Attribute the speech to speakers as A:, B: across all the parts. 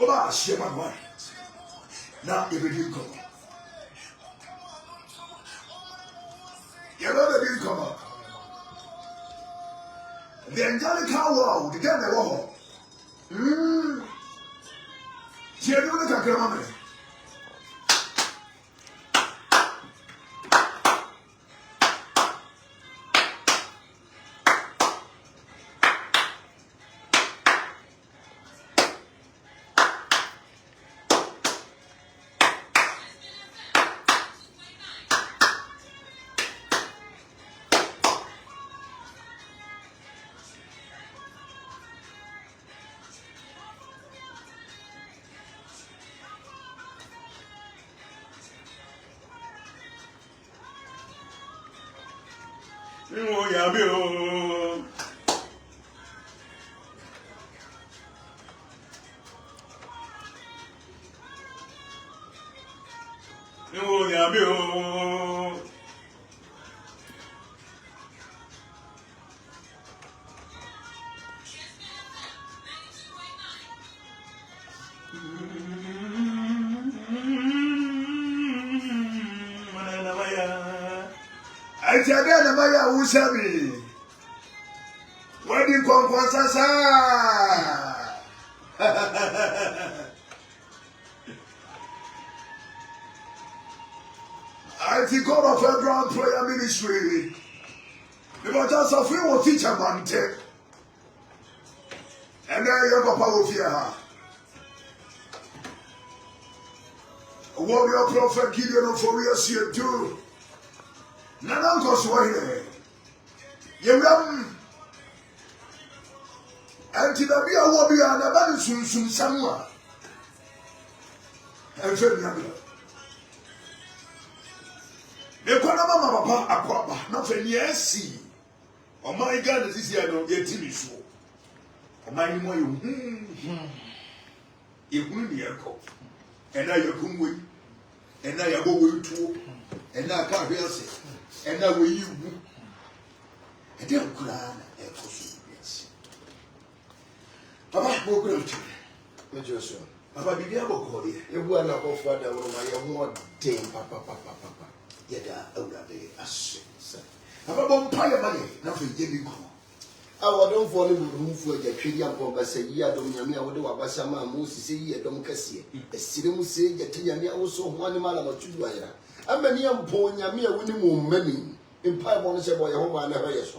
A: Oba share my mind. Now if it didn't come up. You know they didn't come up. The angelical world, the guy they were. She had no kakra me. Oh, yeah, Bill. Oh, yeah, Bill. I tell them, Maya, who shall be? What do you come for, Sasa? I think God of Abraham Prayer Ministry. Because just a few will teach a man take. And then your papa will fear her. Warrior prophet Gideon for years here too. Nana goes away. You ram. And to the beer will be an abandoned soon somewhere. And very young. The Panama Papa Aquaba, nothing yes. Oh my God, this is here no getting so. Oh my more you wouldn't be a cop. And now you're going and now you're going to and now I can't hear say. And now we you and then cry and yes. Papa, go to you. Papa, be able to call you. You were not go for the woman, more day, Papa. Yet I would have a shit. Papa, don't pay money, nothing getting call. I don't follow the room for the Trillium Pompasa, Yadom Yamia, or Abasama, Moses, Yadom Cassia. A Sidim say that Yamia also 1 mile or 2 wire. I'm a young boy, Yamia winning many in Pibon, boy, home and never yes.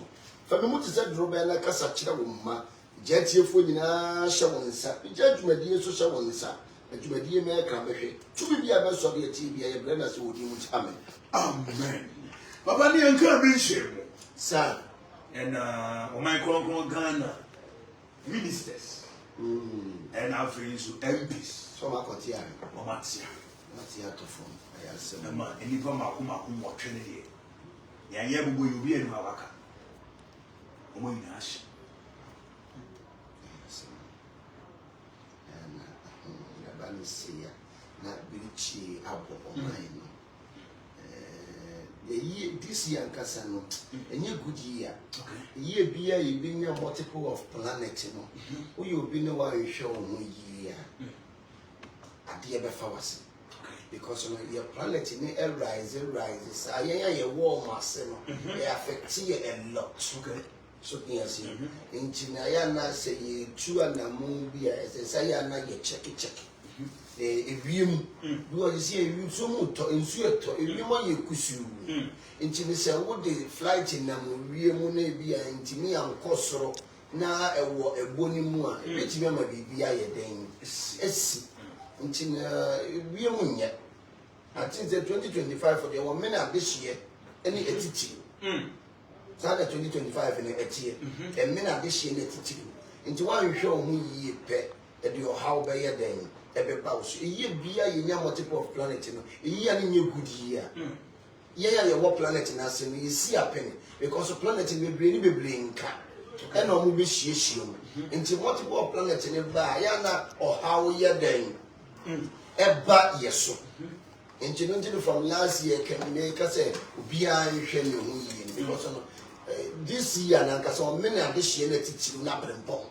A: Famuti said Robena Casacha, Jetty Fudina, Shawansa, Judgment, dear Shawansa, and to be dear American, to be a best of your TV, a Brenner's would you amen. Amen. Papa, the encouragement, sir. And my Ghana ministers and our friends MPs. So, Macotia, Matia to form. I asked them, and if I'm a Trinity, Yabu will be in Mawaka. Omoy Nash. And Banisia, not Bilichi, Apple, or mine. This year, Cassano, a new good year. A year beer, you bring a multiple of planets, who you be no one show no year. At the ever fast. Because your planet in the air rises. I am a warm mass, they affect you a lot. So, yes, in Chinayana say 2 and a moon beer as a Sayana, you check. A room, you are seeing so much in Sueto, a woman you kusu. In Chinese, what the flight in Namu, be and Timmy and Cosro, now a bony moor, which member be I a dame. S. In China, we are yet. I think the 2025 for the 1 minute this year, any teaching. Sada 2025 in a year, a minute this year, teaching. Into one show me ye pet at your how by a day. About a year be a multiple of planet, a year in your good year. Yeah, your planet in us, and you see a penny because a planet will bring cat. And no movie she into multiple planets in a Bayana or how ye day. A bad yes, so. Incidentally, from last year can make us a behind because this year, and so many of this year, let it not been born.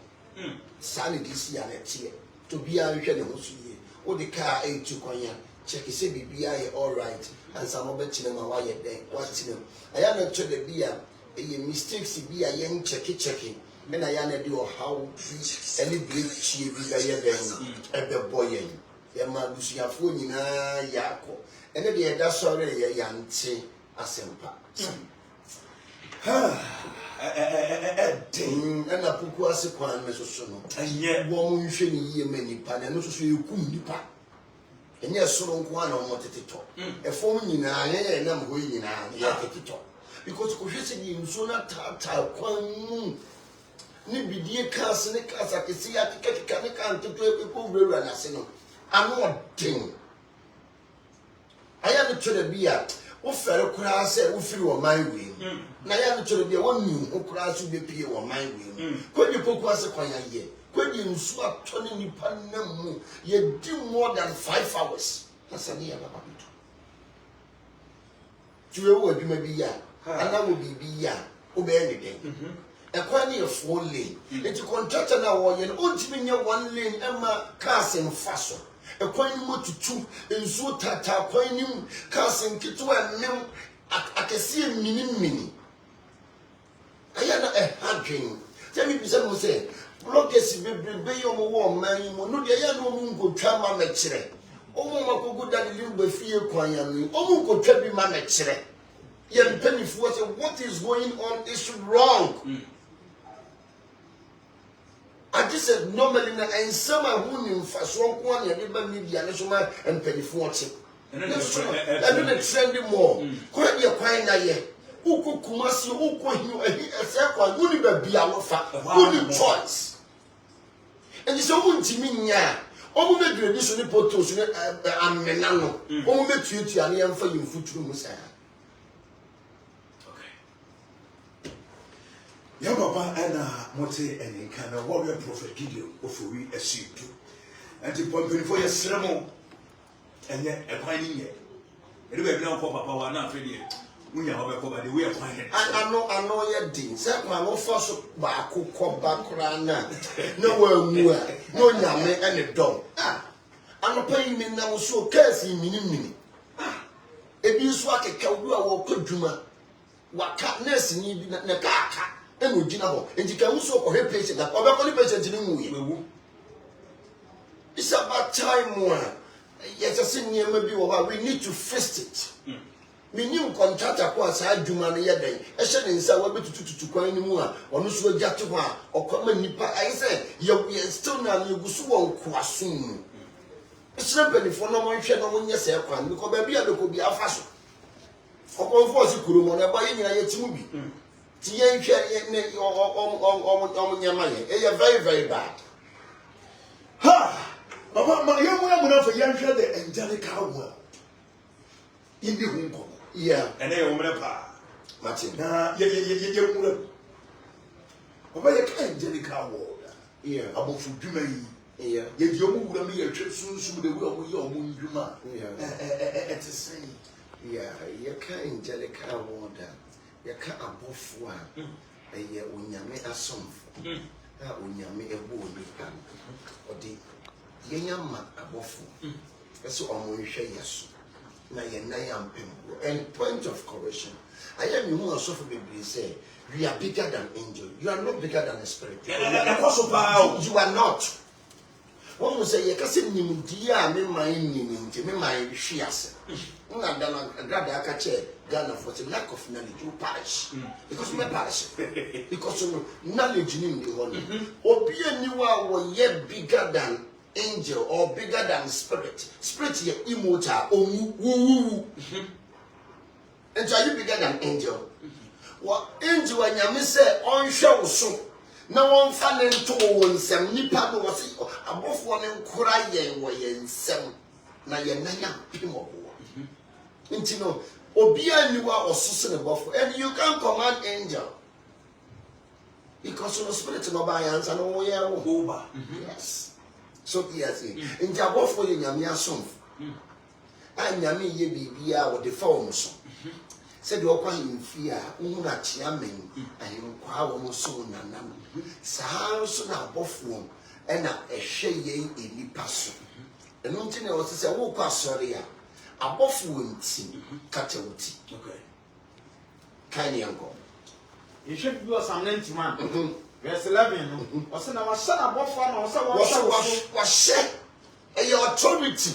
A: Sunny this year, next year. to be a hwɛ ne ho so yie wo de car etu kwanya check say bibia all right and some of it ma wa ye den what them aya na to the bia e mistakes bi a yen check me na ya na di o how bi any break chie bi ga ye den e be boyen ye ma busuafo nyina ya akọ ene de e da sọre ye yante asempa and a puku ase kwan me so no enye wo mo nhwe ni yie ma nipa na no so yekum nipa enye soro nko ana o moteteto e fom nyina ye na mo nyina ye teteto because ko hwese ni nso na ta kwan ni bidie kas ne kasa kesi ya keka ne kan teto e ko wura na se no ano den aya no tore bia wo fere kura se wo firi wo man wi na ya no tore bia wo nu okura so be pie wo man wi ko ni poku ase kwanya ye ko ni nsu atone nipa namu ye di more than 5 hours asani ya baba bitu tuwe wo adwuma bi ya ana wo bibi ya wo be ne den e kwa ni e 4 lane enti contractor na wo ye no ontimi nya 1 lane ema cars en faso e kwa ni motutu enso tata kwa ni cars en kitu enem akese mini aya na e hadwen tell me bisa mo say blockers be yo mo wo man mo no de ya no mo nkotwa ma mekire omo makogo da de limba fie kwan ya no omo nkotwa bi ma mekire ye mpanifu say what is going on is wrong. I just said normally na ensama hu ni mfaso nko an ye de ba media ne so ma mpanifu oche I do the trend more ko de kwan na ye uko kumasi uko hiu ese kwa uni ba bia wo fa uni choice and so untimi nya omo me grade so ni photos ni amena no omo me tuatua na yemfa yimfuturu mu sa
B: okay ya baba ana mote eni kana warrior prophet Gideon ofori asitu anti pompeni for yesremo enye ekwan ni nye ere ba bi na ko papa wa na afede unya ho be ko ba de we ekwan he
A: ano ye din se kwa no fa so ba akokọ bakra na wa mu a no nyame ene dom ano pa yi mi na so kasi mini ebi so akeka wu a wo kwadwuma waka nurse ni bi na ka eno gina ho enjika wu so ko he patient da obekọ ni patient ni mu ye it's about time one yes I say nyema bi wo ba we need to face it minim contractor ko asa adwuma no ye den e hye ne nsa wa betututu kwan ni mu a ono so agate ho a okoma nipa ayi say ye still na ye gusu won kwasun isra benefo no mo hwe no mo nye se kwan bi ko ba bia de ko bi afa so okonfo si kuro mo na ba ye nyina ye timu bi ti ye hwe ne o nyama ye e very very bad
B: ha baba ma ye mo na for ye hwe the angelical world in the home.
A: Yeah,
B: and they woman pa
A: Martin.
B: Na ye mura oba ye ka angelical world
A: Yeah,
B: abofu dwuma yi
A: yeah,
B: ye di omu wura me ye hwe sunsun de we omu ye omu ndwuma
A: yeah.
B: It is saying
A: Yeah, you can angelical water. You can above one. A unyame asomfo. Unyame ebu nipa. Odi yenyama above. Eso omunhwe yeso. Na ye na yampembo. And point of correction. I am you who suffer baby say we are bigger than angel. You are not bigger than a spirit. You are not. One will say, you can say, dear, me my shias. Grab the Ghana for the lack of knowledge, you perish. Because we perish. Because knowledge in the one. Or be a new one yet bigger than angel or bigger than spirit. Spirit ye immortal or woo. And are you bigger than angel? What angel and Yami say on show so. Na won fa ne nto wo nsem nipa no wose abofo ne nkura yen wo yen nsem na ye na ya pimo bo nti no obi aniwa osose ne bofo and you can command angel because no spirit no ba yan sa no wo ye wo ba yes so yes nti abofo ye nyame asomfo anyame ye bibia wo de fa wo so said you are in fear, Una Chiamen, and you inquire almost so nanam. Saharos and above one, ɛna ɛhwɛ yɛn enipa so ɛno nti na wɔsɛ sɛ wokɔ asɔre a abɔfo nti kata wuti
B: Okay.
A: kan ne yanko
C: You should do Psalm 91. Verse 11. Ɔsɛ na wahyɛ n'abɔfo na ɔsɛ wɔhyɛ
A: wahyɛ ɛyɛ authority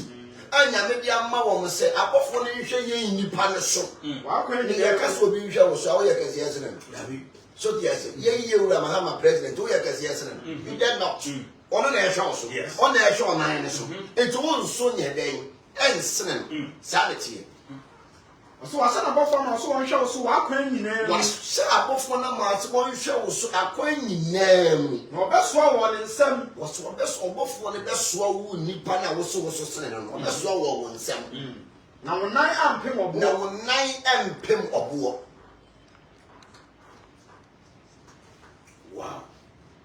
A: anyame de ama wɔn sɛ abɔfo no nhwɛ yɛn nipa ne so
C: wakɔ
A: ne yɛ kasa obi nhwɛ wo so a woyɛ kɛseɛ sene no so deɛ sɛ yɛyie wura mahama president woyɛ kɛseɛ sene no you dare not ɔno na ɛhwɛ wo so ɔno na ɛhwɛ ɔnan ne so enti wo nso nyɛ dɛn ɛnsene no saa ne teɛ
C: ɔsɛ wahyɛ n'abɔfo na ɔsɛ wɔnhwɛ wo so wakɔ nyinaa mu
A: wahyɛ abɔfo no ma ase wɔnhwɛ wo so akwan nyinaa mu
C: na ɔbɛsoa wɔ ne nsam
A: wɔsɛ ɔbɔfoɔ no bɛsoa wo nipa no a woso wo so sene no no ɔbɛsoa wɔ wo nsɛm
C: na wo nan ampem
A: na
C: ɔboɔ
A: wo nan ɛmpem ɔboɔ wow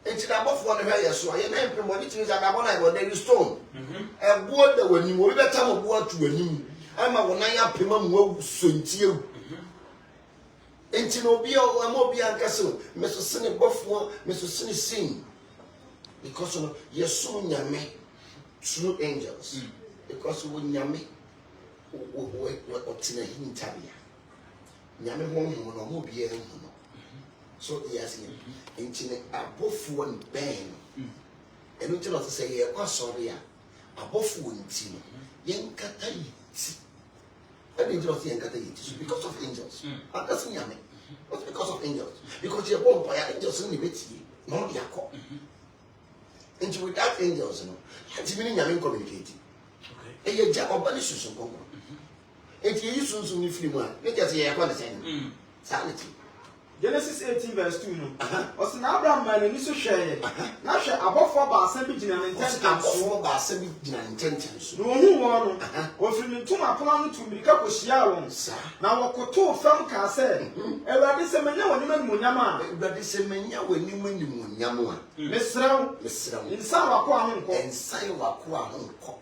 A: enti na abɔfoɔ no hwɛ yɛ so a yɛ nan mpem ɔde tiri sɛ ababɔ na ɛbɔ there is stone ɛboɔ da w'anim obi bɛtam ɔboɔ ato w'anim ama wo nan apem amu awu sontie wu enti na obi a ama obi anka sɛ meso sene bɔfoɔ meso sene sin because no yɛso nyame true angels because wo nyame ɔtena hintabea nyame honhom no ɔmo biara hu no so yes enti ne abɔfoɔ no bɛn no ɛno nti na ɔte sɛ yɛkɔ asɔre a abɔfoɔ nti no yɛnkata yi ti ɛde nti na ɔte yɛnkata yi ti so because of angels ankasa nyame not because of angels because yɛbɔ mpaeɛ angels no ne bɛtie na ɔde akɔ nti without angels no yɛntimi ne nyame communicate ɛyɛ gya ɔba ne susu nkɔnkɔn enti yɛyi sunsun ne firi mu a ne kyɛ sɛ yɛyɛkɔ ne sɛn saa ne ti
C: Genesis 18 verse 2 no ɔsɛ na Abraham ma n'ani so hwɛɛ na hwɛ abɔfoɔ baasa bi gyina ne ntɛntɛn so
A: abɔfoɔ baasa bi gyina ne ntɛntɛn so
C: na ohun wɔn no ofiri ne ntoma apona no tu mirika kɔhyia wɔn na wɔkotow fam kaa sɛ Awurade sɛ manya w'anim animuonyam a
A: Awurade sɛ manya w'anim animuonyam a
C: mesrɛw nsan w'akoa ho nkɔ
A: nsan w'akoa ho nkɔ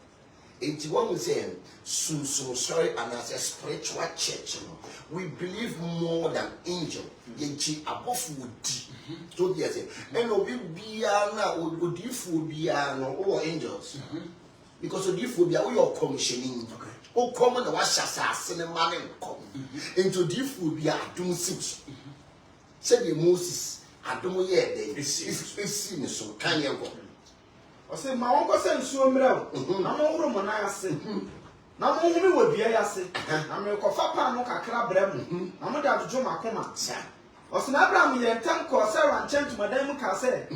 A: enti wɔn sɛ sunsun sɔre anaasɛ spiritual church no we believe more than angel yɛnkyi abɔfoɔ di so deɛ sɛ ɛna obi biara na odiifoɔ biara no wowɔ angels because odiifoɔ biara woyɛ ɔkɔmhyɛni wokɔm na wahyɛ asase ne ma ne nkɔm enti odiifoɔ biara adom si so sɛdeɛ Moses adom yɛɛ dɛn ɛsi ne so kan yɛ nkɔ
C: ɔsɛ ma wɔn kɔsɛ nsuo mmerɛw na wɔhoro mo nan ase na mohumi wɔ dua yi ase na merekɔfa pan no kakra brɛ mu na mode adwodwo m'akoma ɔsɛ na Abraham yɛ ntɛm kɔɔ Sarah nkyɛn ntomadan mu kaa sɛ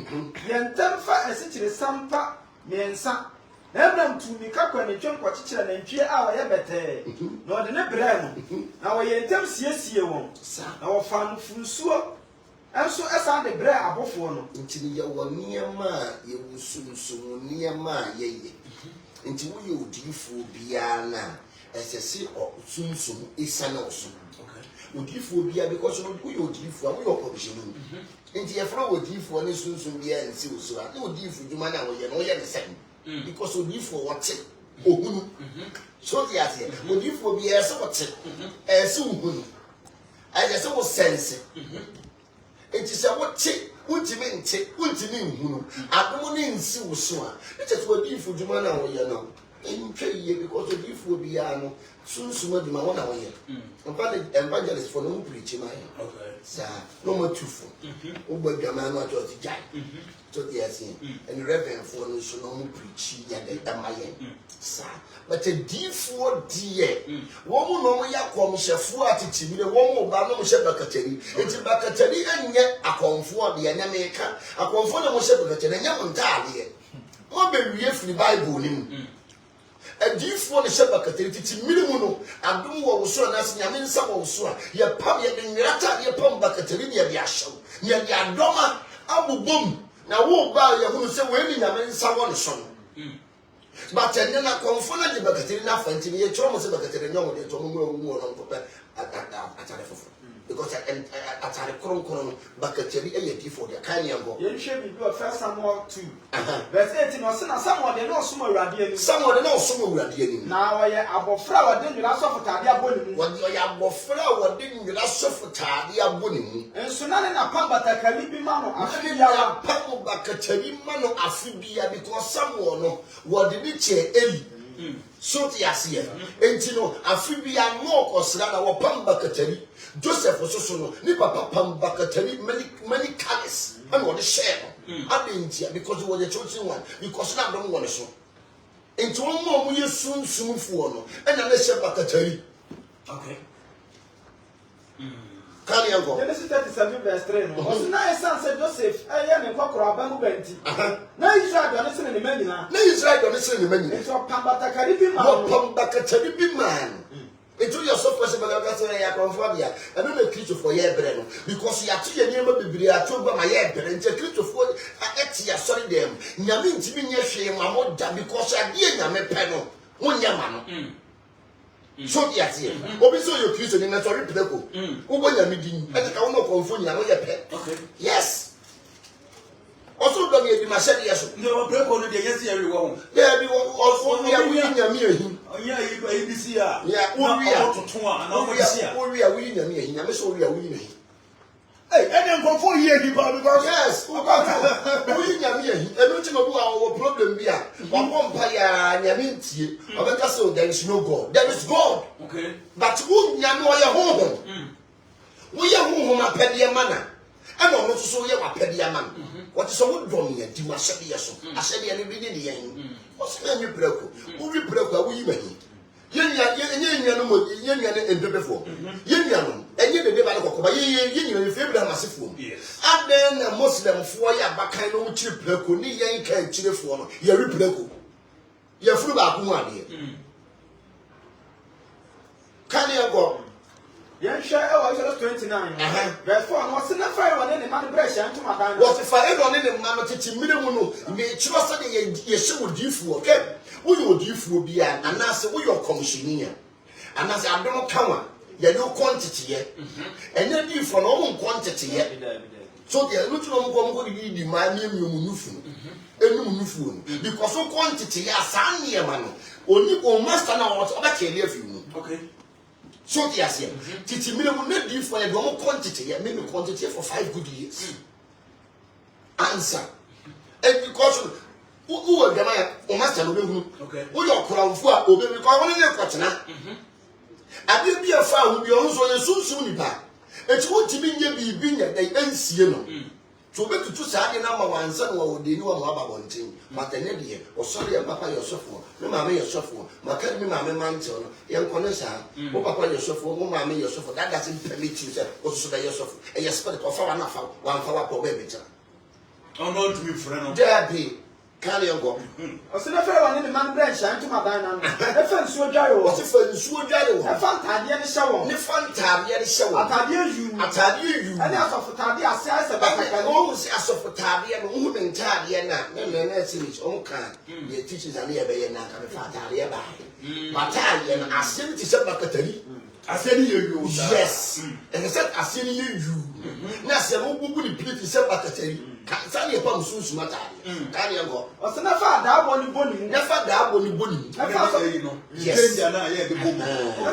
C: yɛ ntɛm fa asikyiresiam pa mmiɛnsa na Abraham tuu mmirika kɔ anantwie nkɔkyekyerɛ nantwie a wɔyɛ bɛtɛɛ na ɔde ne brɛɛ no na wɔyɛ ntɛm siesie wɔn na wɔfa no funsuo ɛnso ɛsan de brɛ abɔfoɔ no
A: nti yɛwɔ nneɛma a yɛwɔ sunsun nneɛma a yɛyɛ nti woyɛ odiifoɔ biara na ɛsɛ sɛ sunsun esane ɔso odiifoɔ biara because no woyɛ odiifoɔ a woyɛ ɔkɔmhyɛni nti yɛfrɛ odiifoɔ ne sunsun biara nsi wo so a ne odiifoɔ dwuma na wɔyɛ no wɔyɛ ne sɛn because odiifoɔ wɔte ohunu so de aseɛ odiifoɔ biara sɛ wɔte ɛsɛ ohunu ɛsɛ sɛ wɔsɛnse enti sɛ wote wontimi nte wontimi nhunu adom ne nsi wo so a ɛkyɛ sɛ odiifoɔ dwuma na wɔyɛ no ntwa yie because odiifoɔ biara no sunsum adwuma wɔn na wɔyɛ evangelist for no mu preach ma yɛ saa no more tufo wobɔ dwama no atɔ ti gyae to the asin and reverend for no so no mu preach ya de ma yɛ saa but diifoɔ deɛ wɔn mu no yɛ akɔmhyɛfoɔ atetibire wɔn mu ba no mo hyɛ bakatari enti bakatari anyɛ akɔmfoɔ deɛ na meka akɔmfoɔ na mo hyɛ bakatari nyɛ mo ntaadeɛ mo bɛwie firi bible ni mu adiifoɔ ne hyɛ bakatari titi mmiri mu no adom wɔ wo so anaasɛ nyame nsa wɔ wo so a yɛpam yɛde nwerata yɛpam bakatari ne yɛde ahyɛw ne yɛde adɔma abobom na wo ba yɛhunu sɛ wɔani nyame nsa wɔ ne so no but ɛnɛ na kɔmfo na de bakatari na afa nti yɛkyerɛ mo sɛ bakatari nyɛ wɔde tɔ mo mu no mpɔpɛ atare foforɔ because atare kronkron bakatari eyedi for the kan yango
C: yen hwe bi o first Samuel 2 verse 18 no se na Samuel de no som awurade ani
A: Samuel de no som awurade ani
C: na oye abofra wa de nwira sofotade aboni mu
A: oye abofra wa de nwira sofotade aboni mu
C: enso na ne na pa batakali bi ma no afibia
A: ya pa bakatari ma no afibia because Samuel no wa de bi che Eli so ti ase enti no afibia no okosra na wo pam bakatari Joseph so no ni papa pam bakatari many colors and what the share adentia because he was the chosen one because na don't want so enti won mo ye sunsunfo no and na share bakatari okay Kani yango
C: Genesis 37 verse 3 no was na esan say Joseph eye ne kokoro abamu benti na Israel do ne se ne manyina
A: na Israel do ne se ne manyina
C: enti pam batakari bi ma
A: no pam bakatari bi man Into your software, I confirm ya. I don't know Christo for your brain because you are too young to be a told by my head, and Christo for Etia, sorry, them. Yamin to be near shame, my mother, because I did Yaman panel. One Yaman. So, yes, Obiso, your Christian in a sorry people. Who were you meeting? I don't know, confirm your pet. Yes. Also, don't get my said yes. No, break on the yes, everyone. There be also we are winning a mere him. Yeah, you see, yeah, we are to one. We are winning a mere him. I'm sorry, we are winning him. Hey, and then for 4 years, because yes, we are mere him. And don't you know our problem be a one paya, Yaminti, or there is no God. There is God. Okay. But who Yamoya home? We are home a pedia manner. I don't know to show you a pedia man. What is a wood drum here? Do I say yes? I said, I didn't read the end. What's the name you broke? Who we broke a wee man? Yen and before. Yen, and you the devil, but you favor massive one. And then a Muslim for ya back I know chip, could need yan can chill for your replego. You're full about one here. Can you go?
C: Yen share Exodus 29. Verse 4. What's in the fire on any man pressure to my dime?
A: What if I ever on any man to minimum? May trust that you should do for, okay? Who you do for be an answer with your commissioner. And as I don't come, you know quantity yet. And then you for no quantity yet. So they are not going to be my name, you move. Because of quantity, yes, I'm near man. Only or master now what's about to leave you. Okay. So yes, Titi minimum not do for a normal quantity, maybe quantity for 5 good years. Answer. And because who are the or master okay. Who your crown for obey because only a quarter. I will be a foul who be also soon back. It's what to be being at the end. So bet to say number one son or the new about one thing, but an idiot or sorry, and papa yourself for, no mamma yourself for, my cat me mamma mantle, young Conessa, or papa yourself for, no mamma yourself for, that doesn't permit you, or so that yourself, and your spirit of one for baby. Oh, not to be friend of Daddy. Carry on go.
C: I said, if I want any man branch, I'm to my dynamic. If I'm so gyro, what's if I'm so gyro? I found Tadia the shower. The fun Tadia the shower. I tell you, and as of Tadia says about I always ask for Tadia, the woman Tadia, and then see his own kind. The teachers are nearby and not coming for Tadia by. But Tadia, I sent it to Bakatari. I said you, yes. And I said, I send you. Now, say, who would please to say Bakatari? Can't you come soon, matter? Can you go? What's enough? That one, bonny, never that one, bonny. Yes, the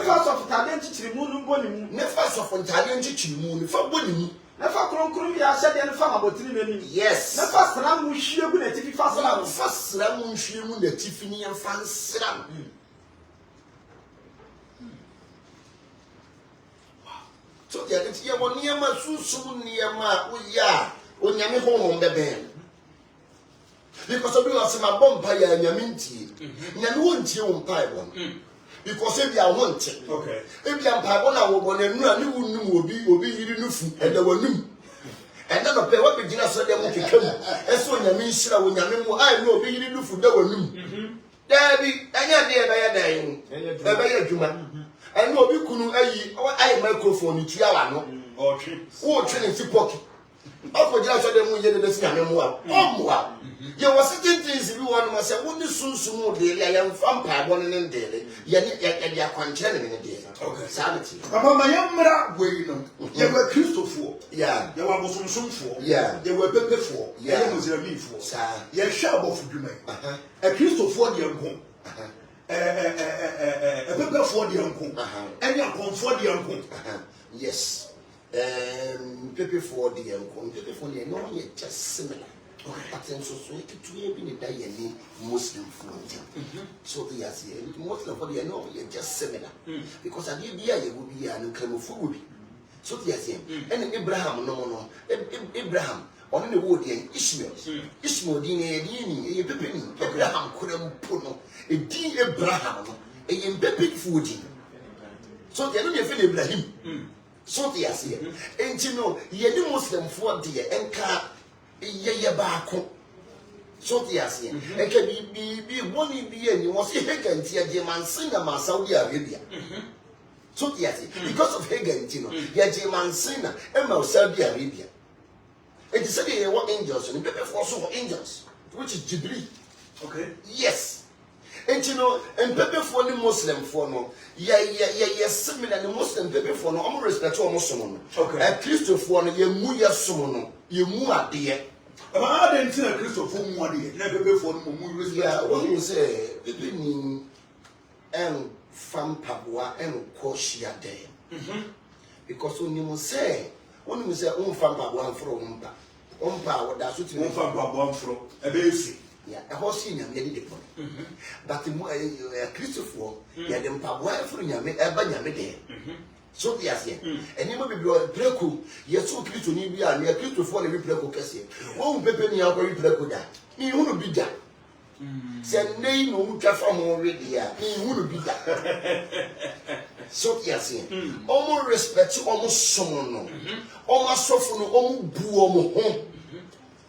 C: first of Italian teaching moon, bonny, never of Italian teaching moon, for bonny. Never come, I said, and farm about 3 minutes. Yes, the first ram will shear with a TV first ram will shear with the Tiffany and fancy ram. So, yeah, it's your one near my soon near my, we are. When you home the band. Because of you are some bumpire and Yaminti, you won't you pie one. Because if you are wanted, okay. If you are Pabona, one will be new and there were new. And then a pair of beginners said they won't come. And so Yamin when Yamin, I know be new food, there were new. There be, and you're there, Juma. I know you couldn't, I microphone, it's Yawano, or Trinity Pocket.
A: Oko jira so dem ye de sia me moa. Omoa. Ye was certain things bi one ma say woni sunsun de le ya mfa mpa bo ne ndele. Ye ne ya kwankyere ne de.
B: Okay.
A: Sanity.
B: Papa ma yamra we no. Ye wa Christopher.
A: Yeah.
B: Ye wa bosonsomfo.
A: Yeah.
B: Ye wa pepefo.
A: Yeah.
B: Ye Muslimifo.
A: Sa.
B: Ye hwa abofudwuma. E Christopher de nko. Pepefo de nko. Any akonfo de nko.
A: Yes. Pepe for the no just similar. But then so it to be the Muslim food. So the as Muslim for the no just similar. Because I did here will be an incremophobia. So the as and Abraham no Abraham on the wood Ishmael. Ishmael dini a pepe Abraham couldn't put no a D Abraham a pepe food. So they don't even Ibrahim. So the as here. And you know, ye the Muslim for the enka ye baako. So the as here. And can be one be and you was Hagen tia German singer Saudi Arabia. So the as because of Hagen, you know, ye German singer Emma Saudi Arabia. And they said they were angels and people also angels, which is Jibril.
B: Okay.
A: Yes. And you know, and people for the Muslim for no, similar the Muslim people for no, I'm respect to Muslim.
B: Okay.
A: A Christopher, ye muya sumono, ye mua dear.
B: I didn't see a Christopher money, never before mu respect.
A: Yeah, what you say, people mean and fam pabwa and koshia day. Because when you say, fam pabwa from umpa, that's what you
B: fam pabwa from a basic.
A: Yeah, a horse in your lady. But a Christopher, yeah, them pabwa from Yame, Ebanyame. So the as and you may be Preco, yes, so Christo Nibia, near Christopher, every Preco Cassia. Oh, Pepe, you are very Preco that. You won't be that. Say, nay, no, Cafam already, yeah, you won't be that. So the as almost respect you almost someone, almost soften, almost boo home.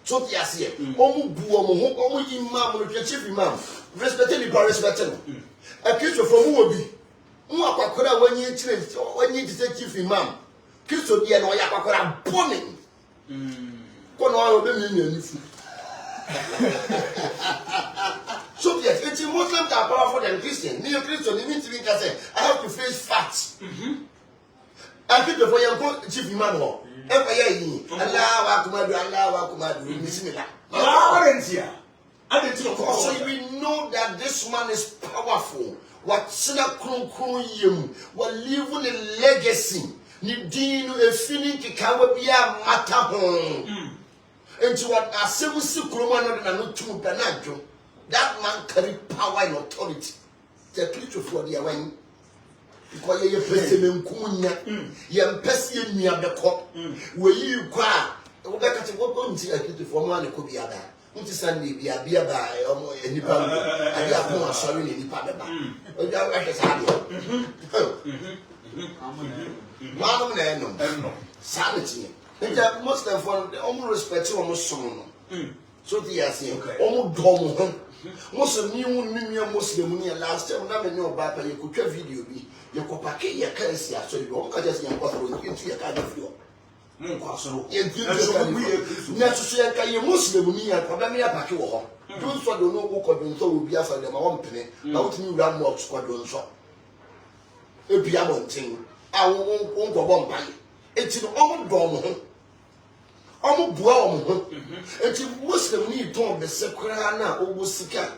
A: So the as almost boo almost imam, the chief imam, respecting the parish veteran. A Christopher will be. Mwakakora when you say chief imam, Christo dia no yakakora boning. Kono ayo be mi nifu. So yes, it's Muslims are powerful than Christian. Me Christian, you need to say I have to face facts. I think before you chief imam ho. Empire yi. Allah wa kumadu, bismillah. So we know that this man is powerful. What sina kron yem, what living a legacy. Ni dinu a feeling ki kawa biya mata hon. And to what asebu si kromano na no tumu penajo. That man carry power and authority. The creature for the away. Because ye pese me nkunya. Ye mpese ye nua beko. We yi kwa. We ka te wo nti a creature for man ko biya da. Unti Sunday bia ba omo enipa ade akon asori ne nipa beba oja wa hesa de manum na enno sanity nja Muslim for omo respect omo som no so the yase omo dom ho Muslim ni won Muslim ni last time na me ne oba pa ye kotwa video bi ye kopake ye ka esi asori bi omo ka just ye kwafro ntu ye ka da fio Munkwasoro. Nesusu yanka ye Muslim ni ya kwa me abake wo ho. Don so do no ko do nso obi afa dem awon pene. Na wotimi wura mo ko do nso. Ebia monten. A won ko bo mpan. Enti no omo do mo ho. Omo bua omo ho. Enti Muslim ni ton be sekura na owo sika.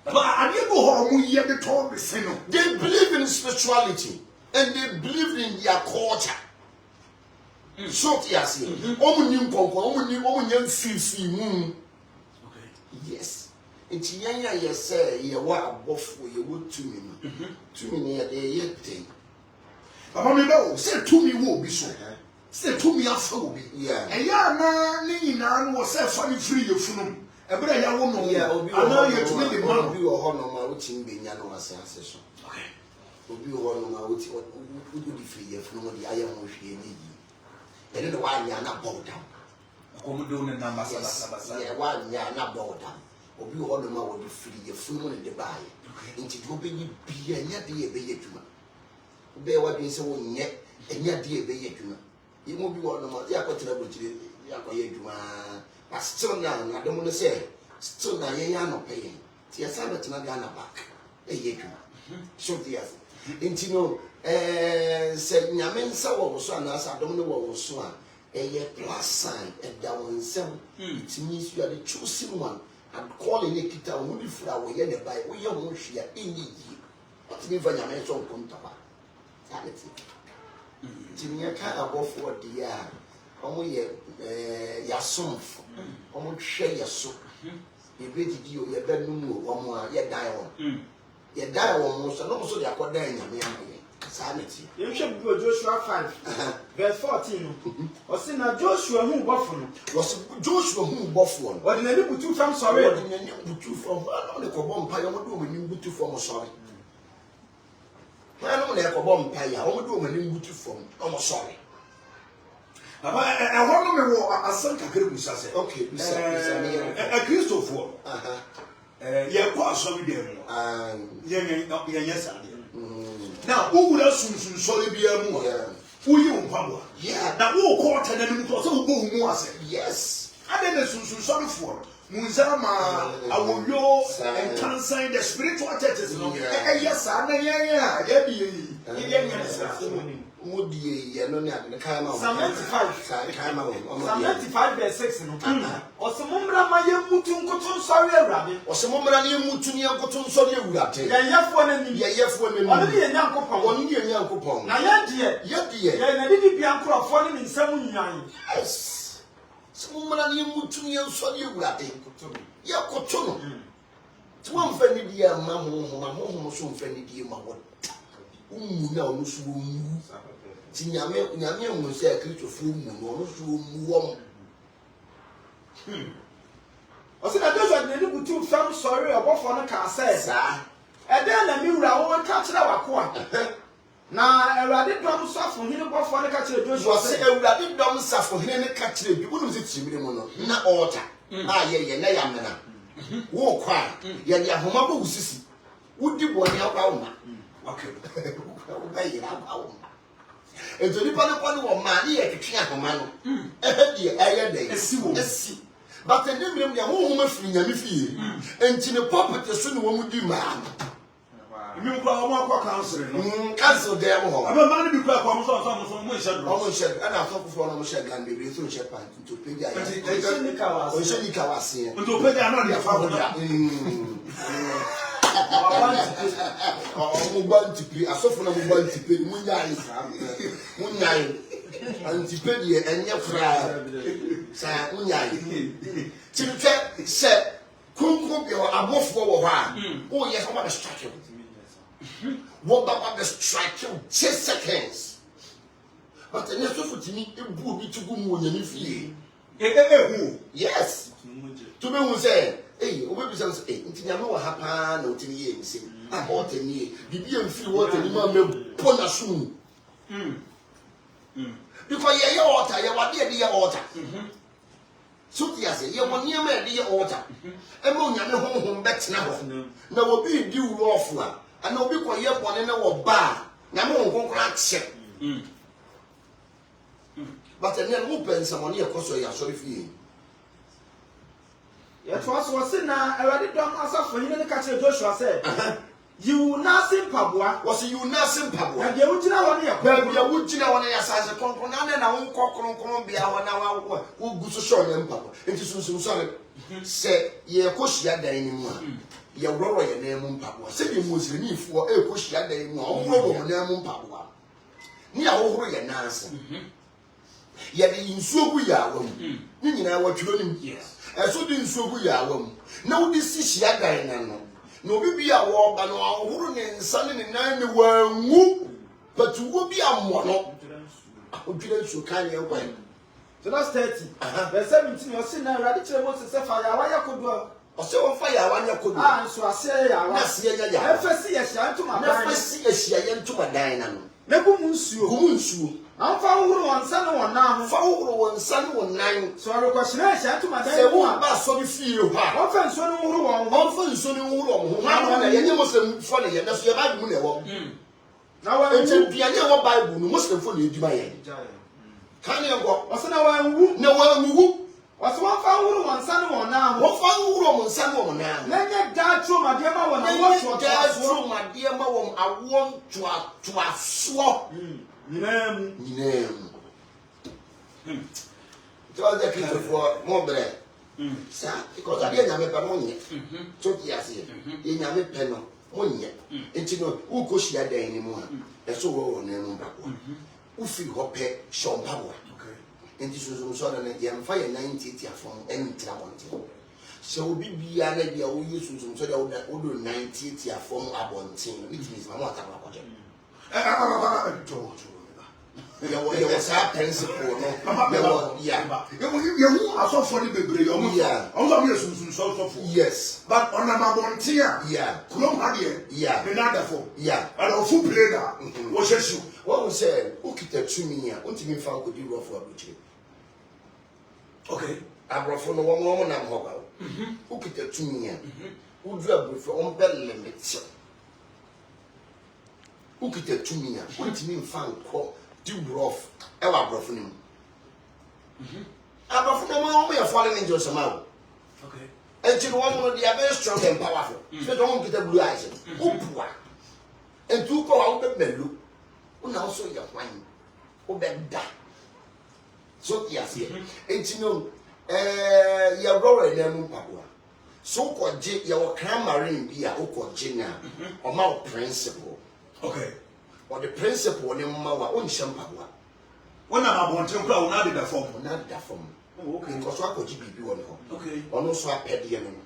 B: But I didn't go home here to talk the sin.
A: They believe in spirituality and they believe in their culture. Short yes, Omunim Conco, Omunian Fifi. Yes. It's Yanya, yes, sir, you are both for your wood to me. 2 minutes a day, yet thing.
B: Amamibo, said to me, will be so. Said to me, after will be.
A: Yeah.
B: And Yana was a funny free of from a brother. I won't know. Yeah, I know you're to make the man be a honor, which in Binyano as a session. Okay. Will be one of my which would be free if nobody I am with you. And then why you are not bowed down. Yeah, why you are not bowed down. Or be all the more will be free, your funeral in the buy. Into you be and yet be a bayetuma. Bear what being so yet, and yet be a bayetuma. You won't be one of my
A: yakoye dwuma but still now na dem no say still na yen ya no pay ti esa betina ga na back ye dwuma so yes intino se nyame nsa wo so anasa dom no wo so a plus sign and that one sem it means you are the chosen one and calling it kita wo di fura wo ye ne bai wo ye ho hwia enyi yi what me va nyame so nkonta ba reality tinya ka abofo de a omo ye yasomfo omo hwe yeso ye bedidi o ye benum o omo a ye dan wo ye dan wo mo so no so de akodan nyame amaye sanity
C: you should go Joshua 5 verse 14 o say na Joshua hu bofo no
A: was Joshua hu bofo no
C: o de nani butu fam sorry
A: o de nani butu fam no le ko bom pa yo mo do mani butu fam sorry no le ko bom pa ya o mo do mani butu fam o mo sorry
B: aba e hono me wo asan kakere busa se
A: okay bisa
B: Christopher ye ko asobi dem ye yesa na ugura sunsun sori bia mu uyi umpabwa na wo ko tana ni mu so wo hu ase
A: yes
B: ade na sunsun sori fo munzama awoyo and cancer the spiritual churches no yes na ye bi ye nyesa
A: mudi ye no ne ade kan ma
C: Psalm 95
A: kan ma wo
C: Psalm 95 verse 6 no osomumra ma ye mutu nkoto nsori awurade
A: osomumra ne mutu ne nkoto nsori awurade
C: ye yefo na ni
A: ye yefo na ni
C: ono ne nyankopon
A: ono ne nyankopon
C: na ye die ye na didi bia nkrofo ne nsam nwan
A: yes osomumra ne mutu ne nsori awurade ye koto no twa mfa ni dia ma ho so mfa ni dia ma wo na ono so mu ti nyame mu se Christopher mu no ono so mu wo
C: o se na Joshua de ni butu fam sorry obofo no ka say
A: sa
C: e de na mi wura wo ka kire wako a na Awurade dom safo hini bofo no ka kire Joshua
A: se Awurade dom safo hini ne ka kire bi wonu se timire mu no na altar a ye na ya mena wo kwa ye ya homa bo usisi wudi boni akwa wo ma
B: okay
A: okay ya akwa wo ejoni pa no wo ma ne ye twetwe ahoma no de aye den esi but the name ya wo homa firi nyame fie enti ne property so ne wo mu di ma
B: mi nkwa omo akwa council no
A: council dem ho
B: aba ma ne bi kwa kwa mo so mo nhye
A: omo nhye ana afọ kufo no mo hye gan bebre so hye pan to peja ya o hye nika wase
B: nto peja na de afa ho da
A: omo gba ntipi asofo na mo gba ntipi munyai munyai antipi de enye fra sa munyai tibite se kunku bi abofo wo ha o ye so ma be strike what about the strike 10 seconds but the next of timi ebu bi tugu mu onyami fie
B: hu
A: yes to be who say eh obi bi say nti nyame wo ha pa na otimi ye mi say ah what ni bibi em feel what ni ma me pona sum because ye altar ye wade de ye altar so ti ase ye woni am de ye altar e mo nyame honhom betena ho na wo bi di wu ofu a ana obi ko ye bone na wo ba nyame honhom kra che but then mo pensa mo ne ye koso ya sorry fie
C: ye to aso wose na Awurade dom asafo hini ne ka kire Joshua say you nasim pabua
A: was you nasim pabua
C: na de wugina ho ne
A: ba bia wugina ho ne ya sase konkron na wo konkron bia ho na wo guso sho ne mpabua enti sunsun so se ye ko hia dan ni mu a ye woro ye na mu mpabua se bi muslim fo e ko hia dan mu a woro mo na mu mpabua ni a wo ye na ase ye de insuo gu ya wa mu ni nyina wa twiro nim eso di nsuo gu ya wa mu na wo di si hia dan na no no bi bia wo ba no ahuru ne nsa ne nan ne wangu but wo bi ammo no odwira nsuo kan ye kwa
C: Jonas 30 verse 17 o se na Awurade kire Moses se fa ya wa yakodo
A: o se won fa ya wa yakodo
C: ah nso ase ya wa
A: na se ya
C: efesi ya hia ntoma dan
A: na efesi ehia ye ntoma dan na no
C: na gumu nsuo amfa uhuru wonsa ne wona ho
A: fa uhuru wonsa ne wonan
C: so arekwashira hia ntoma dan
A: se wo ba so bi fie ha
C: wonfa nsuo ne uhuru won
A: wonfa nsuo ne uhuru won ho na ye nye Muslim fo ne ye na so ye ba mu ne wo
C: na wa
A: enti pianye wo Bible no Muslim fo ne eduma ye Can you go?
C: Ɔsɛ na wanwu.
A: Na wanwu.
C: Ɔsɛ wɔmfa nworo wɔn nsa ne wɔn nan ho.
A: Wɔfa nworo wɔn nsa ne wɔn nan ho.
C: Na nyɛ daa turomadeɛ ma wɔn awɔ toatoasoɔ.
A: Daa turomadeɛ ma wɔn awɔ toatoasoɔ.
C: Nyinaa mu.
A: So the people for more bread. Sir, because I didn't have a money. So yes, you have a pen on money. And you know who goes here there anymore. And so on and on. Who feel hope, Sean Power. And this was also an young fire 90 from any Tramonti. So be an idea who used to so that older 90 from Abontin, which is my mother. You was a principle, no? Yeah.
B: You are so funny, baby.
A: Yeah. Yes.
B: But on a Mabontia,
A: yeah.
B: Colombia,
A: yeah.
B: Another for,
A: yeah.
B: And a full player. What says you?
A: What was said, who could tell me, until me found could do rough for a
B: okay.
A: I brought from the woman I'm about. Who could tell me, who drove with your own bell limits? Who could tell me, until me found call. Do rough, ever brought from him. I brought from him, we are falling into some out.
B: Okay.
A: And you one of the very strong and powerful. So don't get the blue eyes. Upwa. And two go out the bellu. Who now so your wine. Who bet that. So yes, and you know, you're rolling them Papua. So called your marine be a called Jina or mouth principle.
B: Okay.
A: Or the principle in Mawa on Shampua.
B: When I'm about to go, not the form.
A: Not that form.
B: Okay.
A: Because I could be one.
B: Okay.
A: Or no, so I pet the enemy.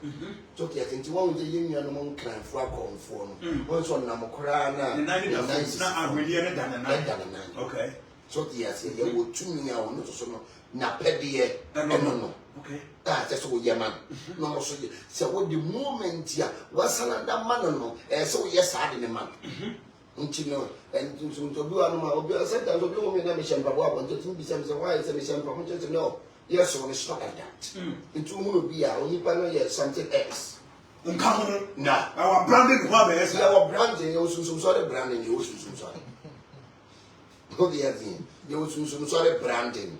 A: So I think one with the union among clan for a conform. Once on Namokrana,
B: not really than a night. Okay.
A: So yes, you will 2 million or not so na pedie no.
B: Okay.
A: That's what your man. No, so what the moment here was another man no, so yes, I didn't man. You know, and to do animal, sometimes we don't mean a Papa, and to be some why is a Papa to know. Yes, so it's not like that. Into will be our only panel, yes, something else.
B: Uncommon.
A: No,
B: our branding,
A: our branding, you also some sort of branding, you also some sort. No, the other thing, you also some sort of branding.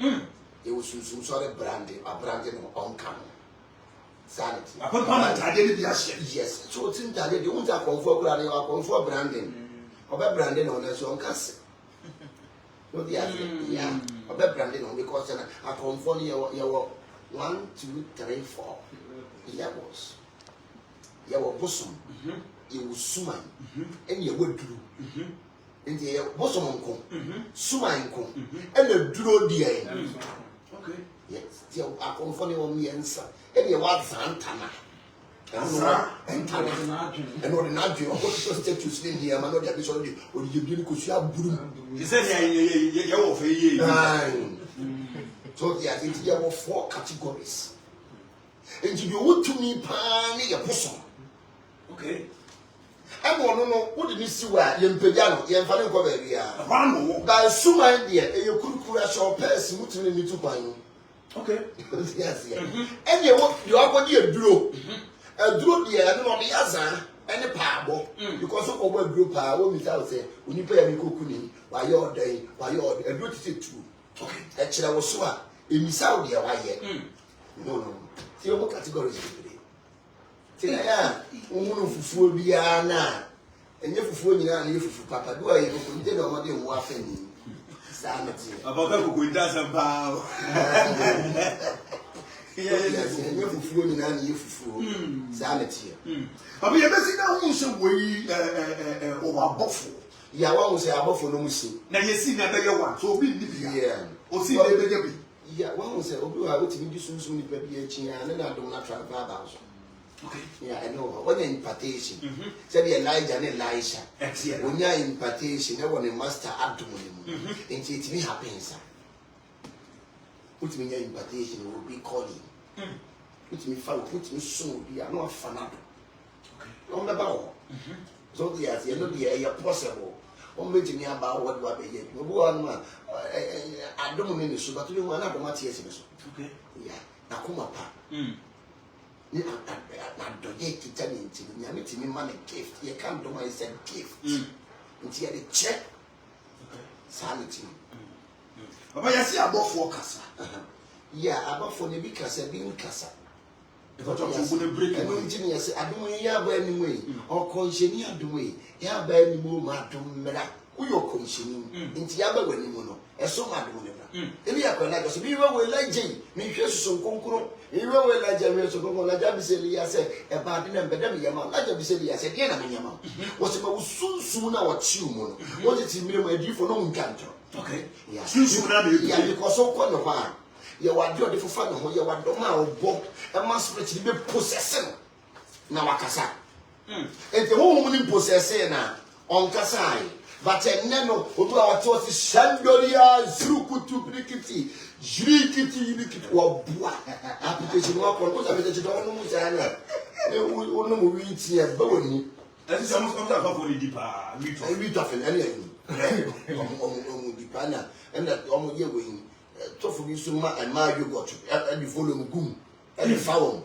A: You also some sort of branding, a branding uncommon. Sanity. Yes, so it's in that they won't have comfort branding. Or branding on us on cassette. No, the other, yeah, or branding on because I conform your 1, 2, 3, 4. Yeah, was your bosom, you will summon, and you would do. And the bosom uncle, summon, and the draw the end. Okay, yes, I conform on me answer. And you want Santana. And what not you to sleep here, man, not the episode or you didn't could have broom.
B: He said,
A: So there are 4 categories. And you want to me, pan your bosom. Okay. I don't know what did you see where you're Pediano, you're Fanny Coveria. By Suma, dear, you could crash your person, which you need to find. Okay. Yes, yes. And you are what you drew. A drew the other on the other and a parable. Because of our group, I will without say, when you pay me cooking, why your day, why your a good too. Okay. Actually, I was so in Saudi, why yet? No. See what categories today. See, I am for Biana. And if for you and if Papa do I did not want waffling.
B: About going down some power.
A: Yes, and you fool and you fool. Sanity.
B: I mean, that's not way over buffalo.
A: Yeah, one will say about for no missing.
B: Now you see that you want so be
A: yeah.
B: Or see the baby.
A: Yeah, one will say, oh, I would be soon with baby and then I do not travel about. Okay. Yeah, I know. When the impartation, said Elijah and Elisha. When you are impartation, I want a master abdomen. And it may happen, sir. Put me in impartation, will be calling. Put me foul, put me soon. We are not fan up. On the bow. So, yes, you know, the air possible. On meeting me about what you are being. One man, I don't mean so, but you want to have a okay. Yeah, Nakuma. I don't get to tell you, you need to be money gift. You can't do my said gift. Until you check sanity.
B: Baba yasi abofo kasa.
A: Yeah, abofo ne bi kasa bi nkasa.
B: Because of the break.
A: And engineer say adum ya ba ni we. O konsheni adum we. Ya ba ni mo ma dum mera. Uyo konsheni. Nti ya ba wani mo no. Eso ma dum ne bra. Ebi akona go so bi we we laje. Mi hwe susun konkoro. Ebi we laje we so konkoro laje bi se liya se e ba de na mbeda me yama. Laje bi se liya se de na me yama. Wo se ma usunsun na wo chi mo no. Wo je ti mire mo adifo no nkanto.
B: Okay.
A: Yeah.
B: Sunsun na me.
A: Yeah, because so ko no ha. Ye wadro de fufa no ho ye wadom a obo e ma spirit be possessing na wakasa ente ho mu ni possessing na on kasa but enne no odu a wate wate shandoria zurukutu brikiti jrikiti yikiti wabua application wa ko ko sabe je do no mu sa na e no mu wi ti e ba woni
B: ati se mo ta fa for di pa
A: wi to fe ene ene o di pa na ene o mo ye we tofu bi so ma yogurt e di volume gum e di fawon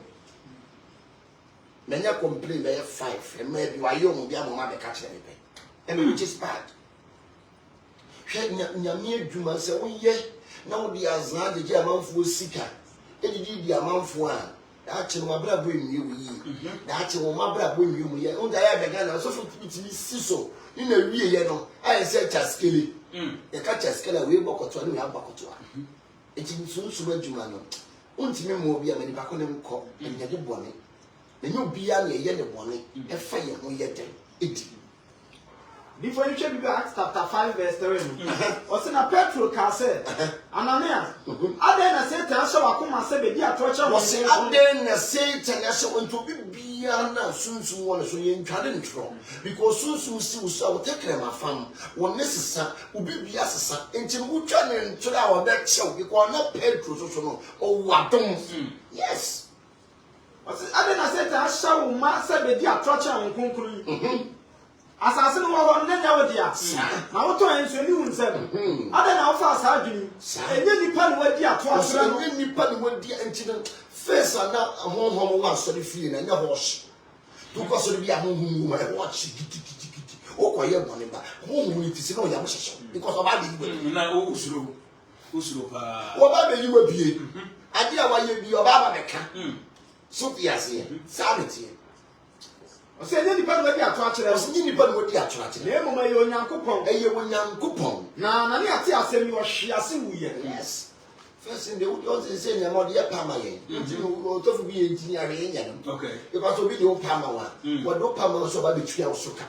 A: menya complain be 5 e ma bi wa yo mo bi amoma be ka kire me pe e me which is bad hwe nyame adwuma se wo ye na wo di azan de amanfo sika e di amanfo a da che no abra bo enwie wo yi da che wo ma abra bo enwie mu ye unda ya be ga na so fo timi siso ni na wie ye no ai se chaskele e ka chaskele we bokoto ni we abakoto a eti nsunsu adwuma no untimi mo obi a mani ba ko ne mko enya de bone enyo obi a na ye ne bone e fa ye ho ye den edi
C: before you check Acts chapter 5 verse 3 o se na Petro ka se Ananias ade na Satan so wakoma se be di atoche
A: wo se ade na Satan ya se wonto bibia na sunsun wona so ye ntwade ntro because sunsun si wo so tekre ma fam wo ne sesa ubibia sesa enti wo twa ne ntro a wo be chew because na Petro so no o wadom yes
C: o se ade na Satan shawo ma se be di atoche won konkuru asase no wo na nya wo dia na wo to enso ni hun sem ade na wo fa asa adwini enye nipa no wadi ato asra no
A: enye nipa no wadi enti no face na honhom wa so fie na nya hosh to ko so bi ahonhom wa watch giti o ko ye bone ba honhom ni tisi no ya mo hyehye because oba be yiwe
B: na o usuro pa
A: oba be yiwe bie ade a wa ye bi oba ba be ka so piase sanity
C: o se enye nipa no wadi ato akere
A: o se enye nipa no wadi ato akere
C: na emoma ye onyankopon
A: onyankopon
C: na na ne ate asemi o hwe ase wuye
A: yes first in the would say na mo de pama ye nti no to fu bi engineer ye nya no
B: okay
A: because obi de o pama wa wo do pama so ba betwa o so ka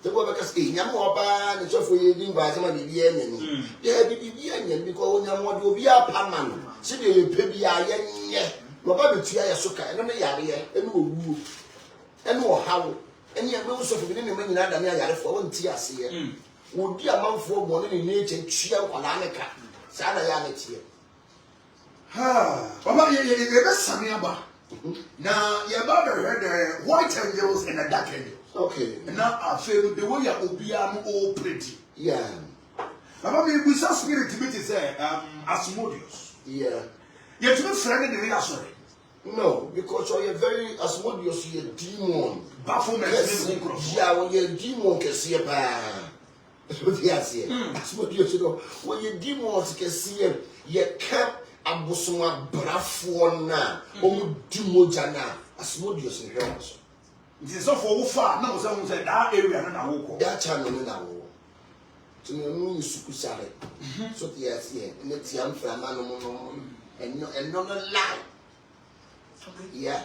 A: te go be ka say nya mo ba ne so fu ye din ba se ma bi ye nya ni de bi ye nya because onya mo de obi a pama no se de ye pe bi a ye nye wo ba betwa ye so ka eno ne yare ye eno owu eno o hawo eni e me so fu bi ne me nyina da ne yare fo won ti ase ye wo di amanfo mo ne ne che twia kwala ne ka sa na ya ne tie
B: Baba, you be sami aba. Now, you about the white angels and the dark angels.
A: okay
B: Now, I feel the way you obiam all pretty.
A: yeah
B: Baba, we saw spirit to be to say, Asmodeus.
A: yeah
B: You have to be friendly the way sorry.
A: no because you're very Asmodeus you demon
B: Baphomet.
A: yeah when you demon can see pa so yes Asmodeus you know when you demon can see you kept abosoma brafo na omu dimoja na Asmodeus ni hwe so
B: It is so for far now say that area na wo ko.
A: that channel na wo to no ni sukusare so yes yeah ne tiam frama no no and no lie yeah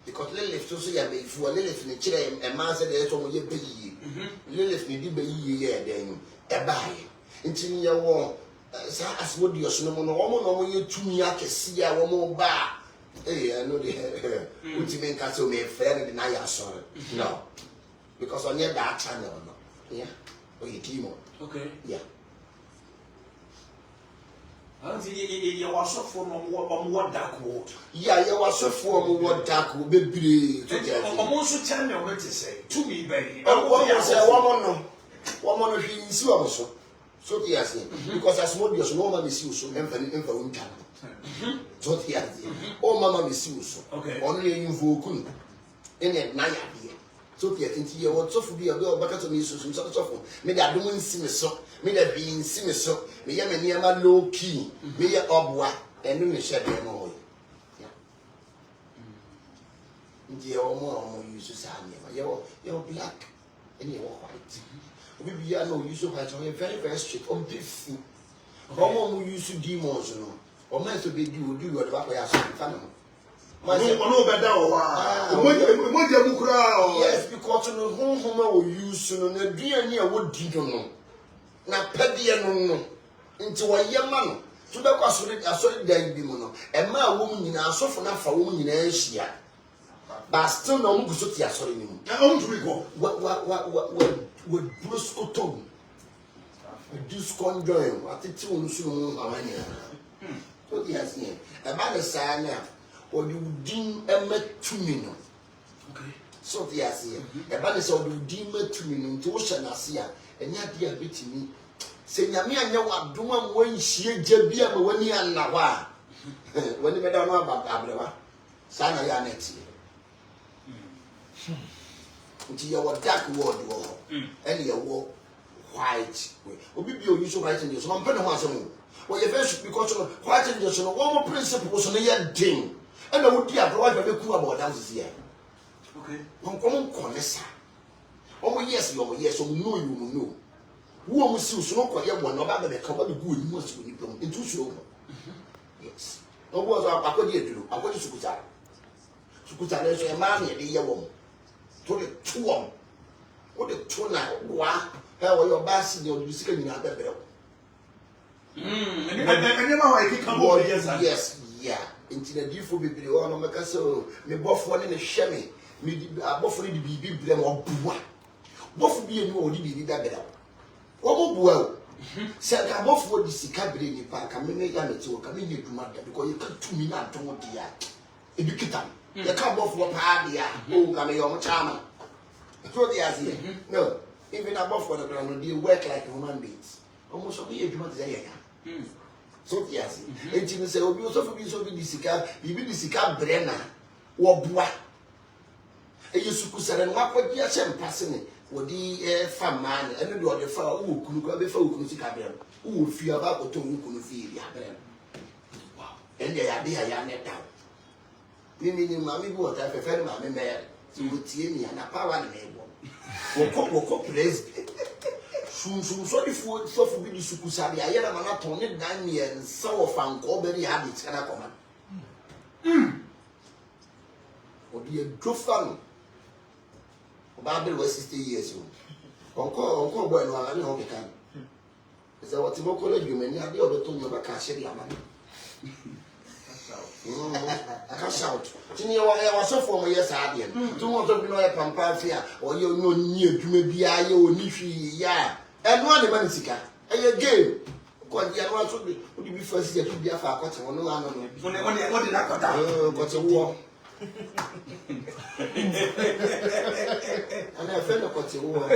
A: because Lilith so ya be fu Lilith ni kire e ma se de so mo ye be yi Lilith ni di be yi ye den e baaye nti ye wo sa Asmodeus no no omo ye tumi akesi a wo ba I know the ultimate nka so me friend na ya sorry no because on that channel no yeah o ye demon
B: Okay.
A: yeah
B: You was for no dark world.
A: yeah you was for mo dark bebre to get
B: Almost channel what to say to me baby.
A: what say woman no hwi nsi wo so the yes because Asmodeus no mama see so emfa won kan so the yes o mama me see so
B: okay
A: onu ye invoke no ene na ya de so the attention what so for be a girl back to me so so me that don't see me so me that be see me so me ya me near low key me ya obwa and me share them all yeah the more use to say you're black and you're white we be no use to white so very very strict on this how use to demons no or man to be do what back ya so fan
B: no better
A: yes, because no home will use no dear near what did no. Na pedia no into a young man. To the cost I saw it there be mono. And my woman in our sofa now for woman in Asia. But still no good so tia sorry him.
B: Now to go.
A: What Bruce Cotton. Do sconjoy. What the two soon amania. So he has name. About the sign now. Or you deem a met to me.
B: Okay.
A: So the Asia. A banner so you deem it to me to Ocean Asia, and yet dear bit me. Say, Yamia, know what Duma when she jabia when you are Nawa. When you don't know about Abrewa, Sana Yaneti. Until you were dark word war, and you were white. Will be your usual white and your son, Penawasam. Well, you first because of white and your son, one more principles on the year ding. And I would be a brother very cool about that here.
B: Okay.
A: One common conessa. Oh, yes, you yes, or no, you know. Who almost sees no quiet one about the cover the good most when you come into show. Yes. No was I could do. I want to Sukuta. Sukuta is a man at the year woman. To the two one. What the two now? Why? How are your bass in your second in other bell? Yes, yeah. Into the deal for be on my castle, me buff one in a shemmy, me buffering the BB blame or bua. Buff be a new old BB that better. What well? Say, I buff what this cabin in the park, I mean, to come in to matter because you can't 2 minutes to what the educator. You can't buff what party, oh, come your charmer. Throw the idea. No, even above for the ground, they work like human beings. Almost a year, you want to say, so yes, and you say, oh, you also be so be the cigar, you be the cigar brenner, or bois. And you suppose and what would you say passing it? Would the farm man and the other fellow who could go before who could see who would fear about what who could feel wow. And they are there, young net down. Meaning, mammy, what I prefer my mare, so would see me and a power and a walk praise. So if we so for be sukusabi ayera mana tone dan ye nsa wo fanko be ri habit kana koma odi e dofa no oba be 60 years old onko boy no ala ni ho kekan ese what mo ko le dwumani ade obeto nyo ba ka hye dia mama cash out tini wa so for mo yes ade tu mo to bi no e pampa afia o ye onyi adwuma bia ye oni hwi ya and one man sika a game. Because the other one would be first year to be a far cut on no one. What did I cut out? Got a war. And I felt got a war.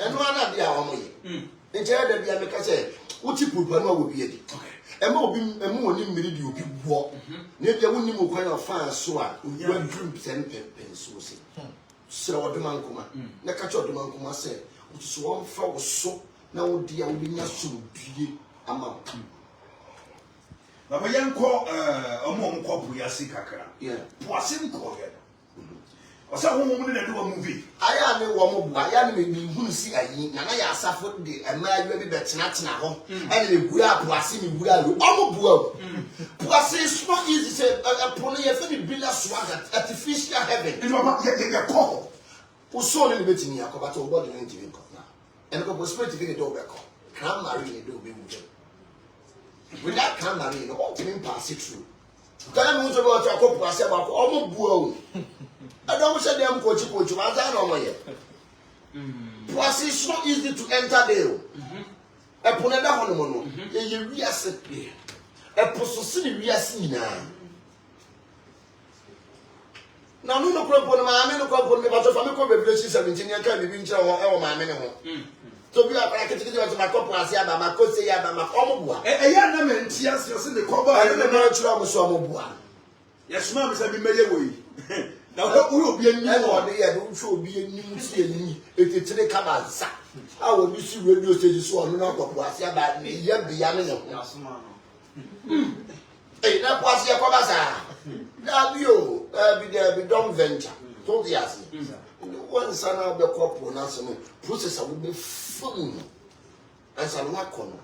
A: And one of the hour. The chair that the America said, what you put one will be it. And more being a more in you be walk. Maybe I wouldn't even kind of fire so I would dream 10 pence. So the man come, na catch the man come say, which is one for so now dear will be not so be amount.
B: Now, my young call a mom called Puyasikaka. Yeah, Puasim call it. Or some woman that do a movie. I am a woman, I am a see a yin, and I suffered the and my baby that's not now. And we are Puasim, we are all Puasim is not easy to say a pony, a very brilliant swagger, artificial heaven. You call. Who saw in the meeting, I come back to what the interview now. And go spirit to get a over call. Can't marry a do be with him. With that can't marry, no one can pass it through. Time was about to couple myself, almost bull. I don't say them coach, I don't know why. Plus, it's not easy to enter there. A ponada honeymoon, you reasset here. A possessing reassin now. Now, no problem, I mean, no problem, but if I'm going to 17 years, can't be winter or my minimum. So we are like to get my couple as Yaba, my coach, Yaba, my Omobua. A young man, yes, you're in the cover, I don't know, I'm so Omobua. Yes, ma'am, is a bit away. Now who will be a new
A: one day? Don't show be a new see it's a cabanza. I will be see radio station so I'm not going to say about me. Yeah, be hey, that was your cabasa. You be don't venture. Don't the ass. One son of the corporal national processor will be full. As I'm not corner.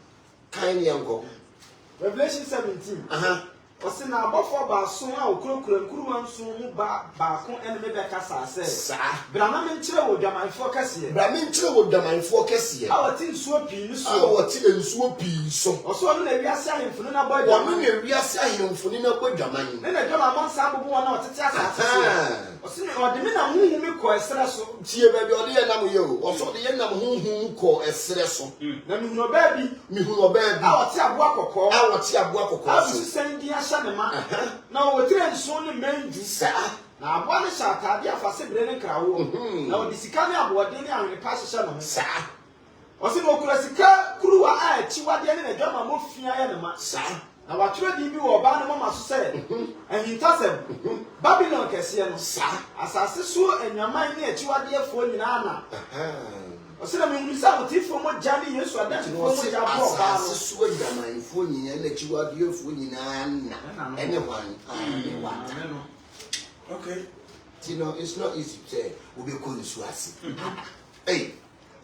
A: Kindly uncle.
C: Revelation 17. Ɔse na abɔfo baaso a okurokura nkuruwa nso mu baako ene me bɛka saase
A: saa
C: bra na menkyerɛ wo dwamanfo kɛse
A: bra menkyerɛ wo dwamanfo kɛse
C: a wɔte nsuo pii so
A: a wɔte nsuo pii so
C: ɔso ɔno na wiase ahemfo na bɔ
A: dwaman ɔno na wiase ahemfo na bɔ dwaman
C: ne na dwaman nsa abobo wɔn na ɔtete asase so ɔse ɔde me na huhu me kɔ ɛsrɛ so
A: tie baabi ɔde yɛ nam yɛ o ɔso ɔde yɛ nam huhu kɔ ɛsrɛ so
C: na mihunu ɔbaa bi a ɔte aboa kɔkɔɔ so sendi ahyɛ ne ma na wɔtire nso ne mandu
A: saa
C: na aboa ne hyɛ ataade afase bere ne krawo na ɔde sika ne aboɔden ne ahwenepa hyehyɛ ne ho
A: saa
C: ɔse na ɔkura sika kuruwa a akyiwadeɛ ne n'adwama mɔfia yɛ ne ma
A: saa
C: na watwerɛ din bi wɔ ɔbaa ne mama so sɛ ahintasɛm Babylon kɛseɛ no
A: saa
C: asase so anwaman ne akyiwadeɛfoɔ nyinaa na ɔse na mehunu sɛ wotifoɔ mo gya ne Yesu adanfoɔ mo gya bɔ ɔbaa no
A: asase so adwamanfoɔ nyinaa na akyiwadeɛfoɔ nyinaa na ɛne wan
B: okay.
A: You know, it's not easy to say we be going to us. Hey,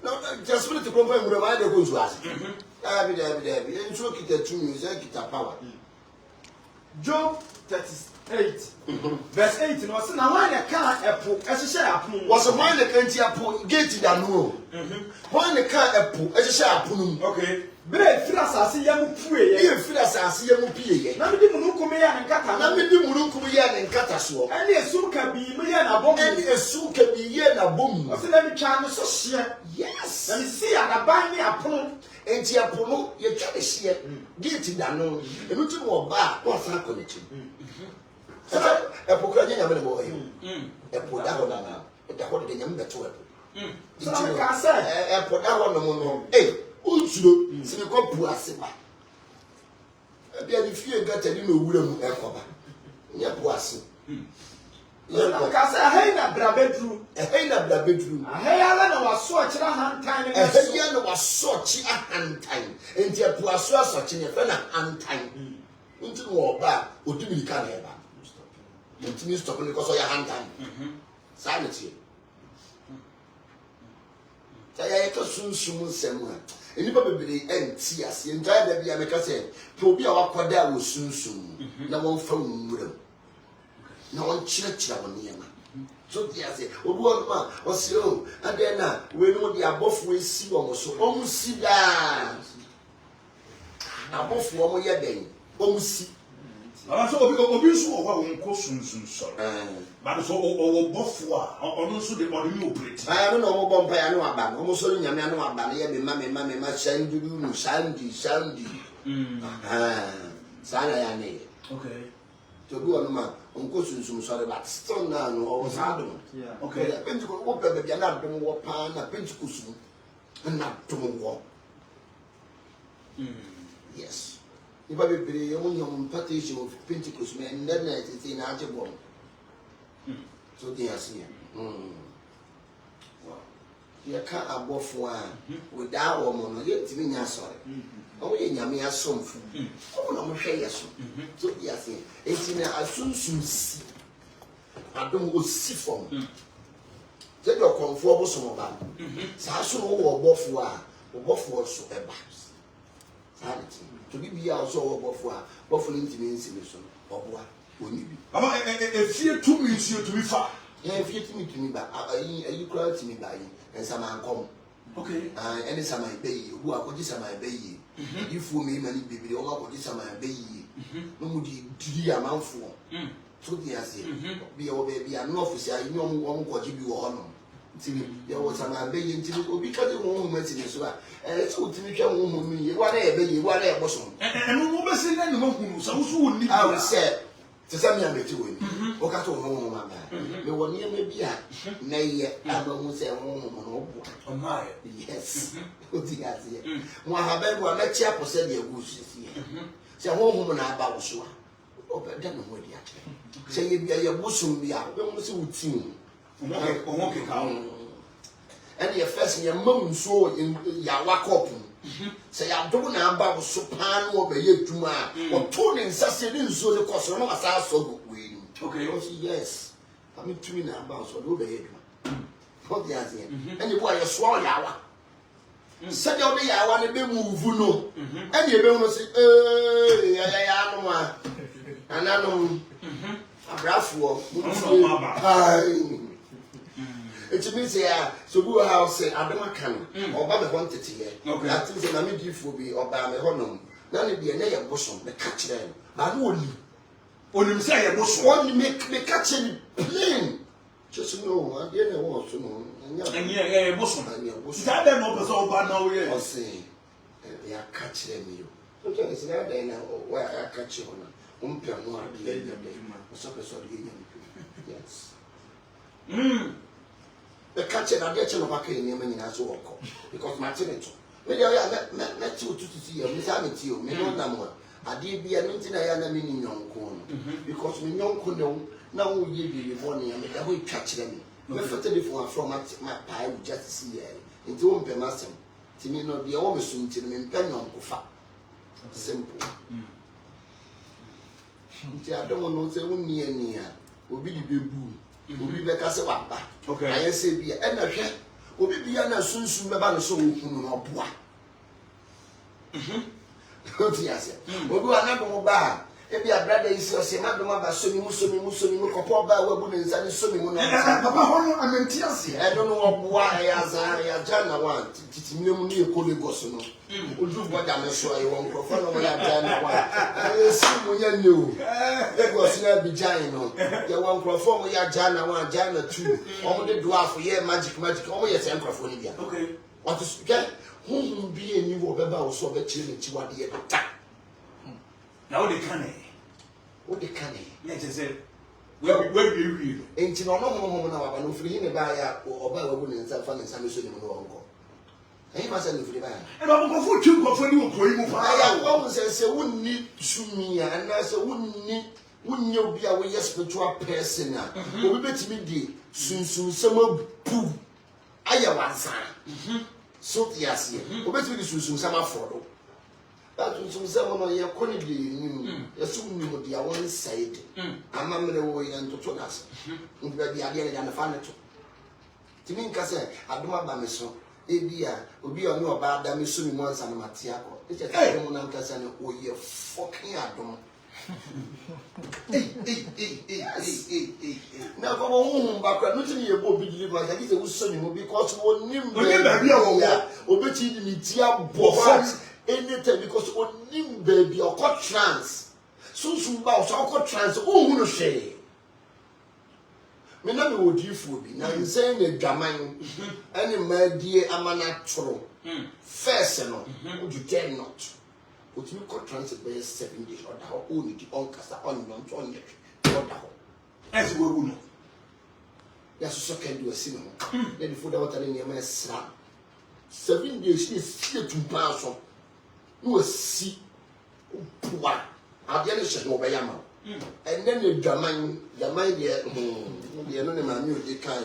A: no, just for the problem we are going to us. Abi, and so kita 2 years, kita power.
C: Job 38, verse 8. No, so now when the car apple, as a share apple,
A: was a man that can't apple gate that no. When the car apple, as a share apple.
B: Okay.
C: Bread feel as a young pue,
A: you feel as I see a pie.
C: Now the Munukumea and Kata,
A: now the Munukumia and Kataswa.
C: and the soon can be million a bomb,
A: And a soon can be yen a boom.
C: I said, let me try so share.
A: Yes.
C: Let me see, I buy me a pony.
A: And tia pono, you can't see it. Get it down, and you two more back, what's not connection. A pocradia, I'm a boy. A put that one now, but the holiday number 12.
C: So I can't say,
A: a put that one no. Hey, Unslo, so you come to us. If you got a new wooden echo, you're was.
C: I say, hey, that bedroom,
A: A hey, that bedroom.
C: hey, I was so much hand time,
A: A hey, was such a hand time, and your poor such in a friend hand time. Into more back, or do you can't have. It means stopping because of your hand time. Sanity. I soon somewhere. And you probably end tears. The entire day, I make us say, to be our quadra was soon. No one phone with them. No one church on the so I say, oh, one man was slow, and then we know the above we see almost see that. Above 1 year day, almost see.
B: So obvious one question, sorry. But so Bofwa, or also the body operate.
A: I don't know what I know about. Almost only I know about mammy, my sandy. Sandy.
B: Okay.
A: To go on, man, Uncle Sun, sorry, but still now, or was hard. Okay, a pentacle open the Yanab don't walk pan, a pentacle soon, and not to walk. Yes. If I be only partition of Pentecost, man, then it's in Archibald. So they are here. You can't above one without woman, yet to be sorry. Oh, in Yamia some food. Oh, no, yes. So they are here. It's in a soon see. I don't go see for me. Take your comfortable some of them. So I should go above one, above what so ever. To be also above means in the son of what will you be?
B: If you 2 minutes here to be far.
A: Yeah, if you to me back, you cry to me by and some come.
B: Okay.
A: And some I pay you, who are what is my bay. You fool me, many baby, or what is my bay. No more 3 amount for. So they are saying, be your baby, an officer, you know, one what you do honor. There was some baby until because the woman went in this way. And it's good to me, whatever was on.
B: And we will say that no so who need
A: I will say. To some young lady, look at home, mamma. You will near me be at nay, I don't say home on my yes. What the idea? One have ever met Chapel said your goose is here. Say, home woman about sure. obeda no ho dia kire say ye bia ye bosom bia be mo se wutim
B: omo ke ka
A: and your first year mum so ya wakop say ya do na aba so pan wo be ye dwuma o to ne nsase ne nso ne koso no asa so we
B: okay
A: yes I'm tumi na aba so do be ye dwuma for the asia and you boy you so ya wa said you be ya wa ne be move no and you be no say ya no ma anano abrafo mu it means yeah so go house adama kan oba me hon tete here that means na me difo bi oba me honom na ne de na ye bosom me catch them ba no
B: onim say ye bosom
A: one me catch them plain just no and they no want to no
B: anya bosom that dem no person oba na we
A: o say ya catch them you so say na dey na why I catch you na umpe no ade so person dey yes the catcher na get no back in nyama nyina so woko because matinento me dey na ti otutu ti ya me say me ti o me no na mo ade bia no ntina ya na me ni nyonko no because me nyonko no na wo ye bi bo ne ya me da ho twakire me me fete dey from my pie we just see here nti wo mpem asem ti me no dey wo me so nti me mpem nyonko fa simple nti adomo no say wo ni ani a obi di bebu obi be ka se waba
B: okay
A: aye se bia e na hwe obi bia na sunsun me ba no so okunu no boa oti ase obi wa na do ba e bia brother isi o se na do ma ba so mi mu kopo ba wa bu ne nsa ne so mi mu no
B: papa hono amenti ase
A: e do no oboa e ya jana wa titiminem ne e ko Lagos no oju boda me so e won krofo no ya jana wa e si mu nya ne o Lagos na bijan no ya won krofo mo ya jana wa jana 2 o mo de dwarf ye magic o mo ye se krofo ni bia
B: okay
A: what is get hum bi eni wo be ba wo so be chire ne chiwade ye ta
B: na o de kane
A: yeah
B: je say we
A: enti no no na wa no firi ne ba ya oba wa bu ne nsa fa ne nsa me so ne mo no wonko ayi ma se ne firi ba ya
B: e ba mo ko twu ko fo ni ko yi mu pa
A: ya wo se wonni sumi ya na se wonni obi a wo yes spiritual person a obi betimi di sunsun sama pu aya wansa so tiase obetimi di sunsun sama fodo that sunsun sama no ye koni di nim ye sum nim di awon side amamre wo ye ntoto nas nbia di ade ne na fa neto timi nka se adoma ba me so ebia obi oni oba da me so mi mo ansa na matia ko e che ta mo na nka se ne o ye fucking adoma na ko mo ba kwa no tini ye bo bi dili ma ka ki se wo so mi mo because wo nim
B: ba bia wo
A: obeti di mi tia bo anytime because onim baby okọ trans sunsun ba so okọ trans ohun no hwe me na me wodifo bi na nsen na dwaman ani madie amana toro first no would you dare not otimi ko trans be 7 days or that only the on kasa on non to on yet or that
B: as we will no
A: ya so can do a cinema then the food water in your sra 7 days is see to pass on no see poa ade ne hye no be yama and then the dwaman the no ne ma mi o de kan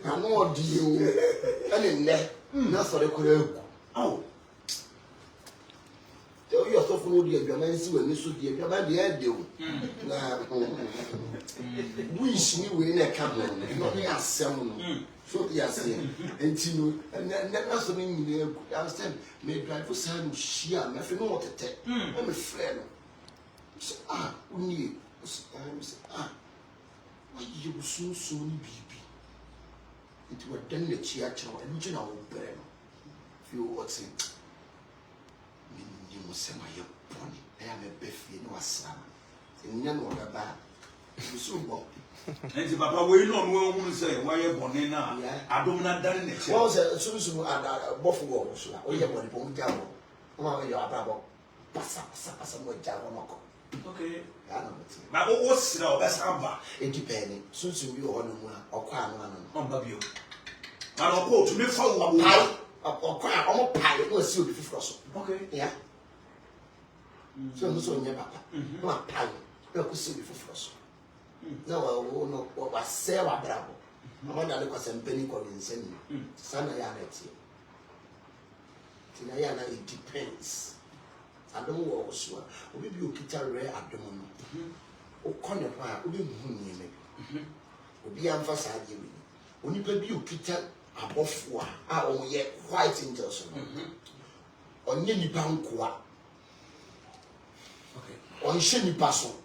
A: amo di o ene ne na so re kora eku
B: oh
A: tell you so for the dwaman si we ni so die dwaman de e de o na wish ni we na ka no ni asem no so yes and you na so ni ni I understand me drive for some share me fe no wotete me friend uni why you so ni bibi it was done the chia chaw and you know brem feel what's it you must say my pony I am a beefy no asam in yan or ba you so bo
B: enti papa we no no hu say why you bone na adom na dare ne che
A: well say so bofo go so o ye bone pon jawo o ma yo abrabo pasa mo jawo mako
B: okay
A: ya no meti
B: na o sira o besa ba
A: e depend so bi o no mu a okwa anu anu
B: on ba bio na o ko to me fa wo
A: okwa o mo pai no si obi fifro so
B: okay
A: yeah so no so nya papa no apan na ko si bi foforo so na wa no wa se wa brabo amanda le kwase mpeni ko nsani sana ya na tie tina ya na it depends adom wo so obi bi okita re adom no o kone pa obi hu ni me obi amfa sa ade wi onipa bi okita abofo a o ye white angels no onye nipa nkoa
B: Okay.
A: on hye nipa so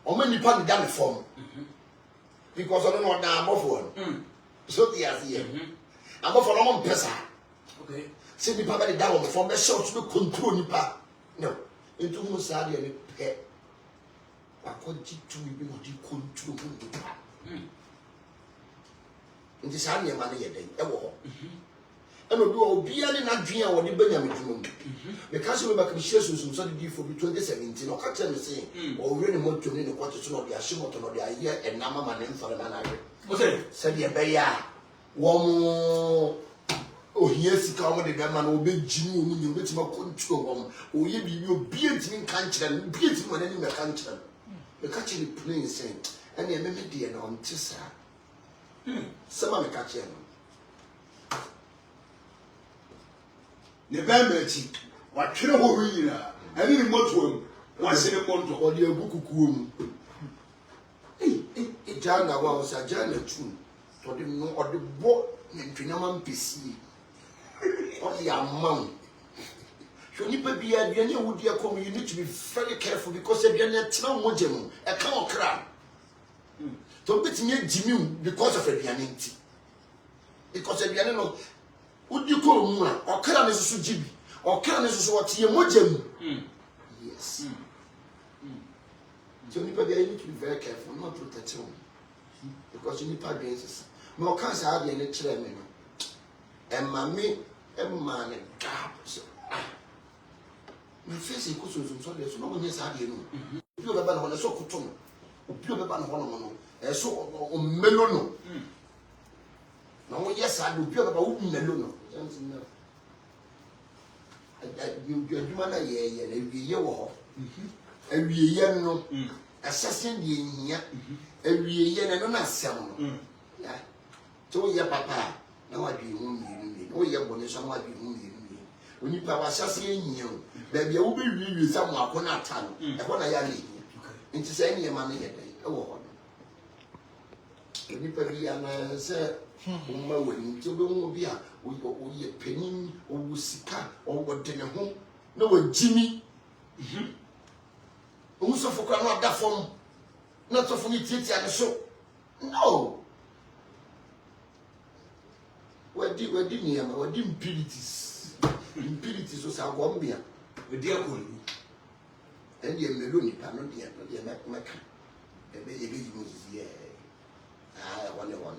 A: o ma nipa ni da me form because on no da abofo no so the as here abofo no mo mpesa
B: Okay.
A: se nipa ba da wo me form be shout be control nipa no into hu sa de ni pe akodi tu bi no di control hu nipa nti sa ne ma ne ye den e wo ho eno bi obi ani na dwen a wo de banyam dwuma mu because we back share so so di for 2017 o ka tell me say o we ne moto ne ne kwato so no de ahye moto no de aye enama ma ne mfare ma na awe
B: Okay.
A: se de be ya wo mo ohia sika wo de gama na obegini onu ni betima control wo o ye bibi obi entimi kan kire no bi entimi na ni me kan kire me ka kire plain say ene me de na on tisa sama me ka kire no
B: Ne bemeti wa twere ho ho nyina ani ni moto am wa se ne monto
A: o de agu kukuo mu jana wa sa jana tu to de no o de bo ne ntwenama mpesi o de amam so nipa bia aduane wudi akom you need to be very careful because aduane tena moje mu e ka okra to betimi agimi because of aduane nti because aduane no wudi ko mu a okra ne susu jibi okra ne susu wotie moje mu yes so nipa bia you need to be very careful not protect him because you need to be Jesus me o kan sa ade ne kire me no emma ne gap so me face ko so so de so no nye sa ade no obi o beba na ho so kuto no obi o beba na ho no e so o melo no na wo yes ade obi o beba wo melo no adwuma na ye na wiye wo ho awiye no assessing the nhia awiye na no na asem no ya to ye papa na wa dwi hu mi no ye bone so na wa dwi hu mi oni pa wa assessing nhia o ba bia wo be wiwe sam akona ata no e ho na ya na nhia nti se nhia ma no ye dai e wo ho no oni pa bi ya na se umma wani to be mu bi a o ye penin o wusika o wode ne ho na wa jimi so for no da form not so for ni titi and so no we di me am we di impurities so sa gombia
B: we di akoni
A: and ye meloni pa no dia meka e be yi mu zi one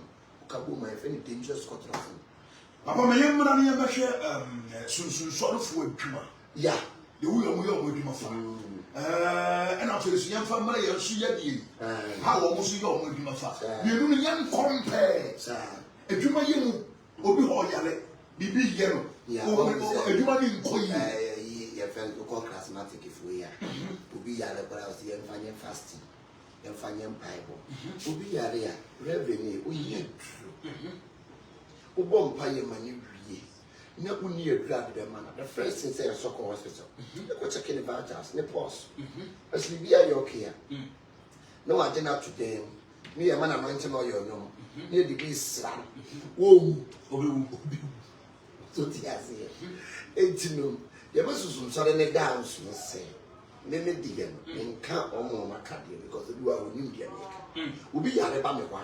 A: ka bo my friend dangerous contract
B: papa me yemra ne yemehwe sunsun sorofo adwuma
A: ya
B: de wo yo mo adwuma fa and after this young family you see ye how almost you mo adwuma fa you no yan compare adwuma ye mu obi ho yale bibi ye no adwuma ni nkoyi
A: ye friend to call charismatic if we are obi yale para o ye mfanye fasting ye mfanye bible obi yale ya revenue o ye true obo mpa ye mani wie na uni adra de man the first thing say so call hospital go check in the vitals ne pause as we be okay no I did not today me a man anointing no your no near the beast wo obi so tiazie etino ye besusu so ne dance no say me di ye no nka omo makade because we are onim dia ne obi yare ba me kwa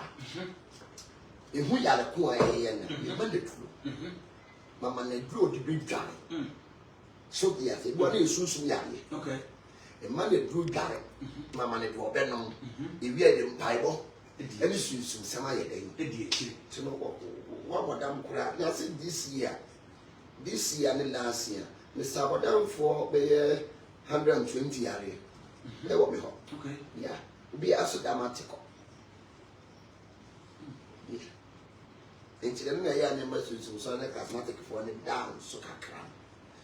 A: ehu yare ko ye na ye ma de tu mama na duro di bi dware so ya se bo na esusu yare
B: okay
A: e ma na duro dware mama na do obenom e wi ade mpaibo e susu sama ye den
B: e di ekire
A: so no wa bodam kura ya se this year and last year Mr. Bodam for be 120 yare e wo me ho
B: okay
A: yeah be aso dramatic Incident na ya ne masu so na charismatic for ne down so kakra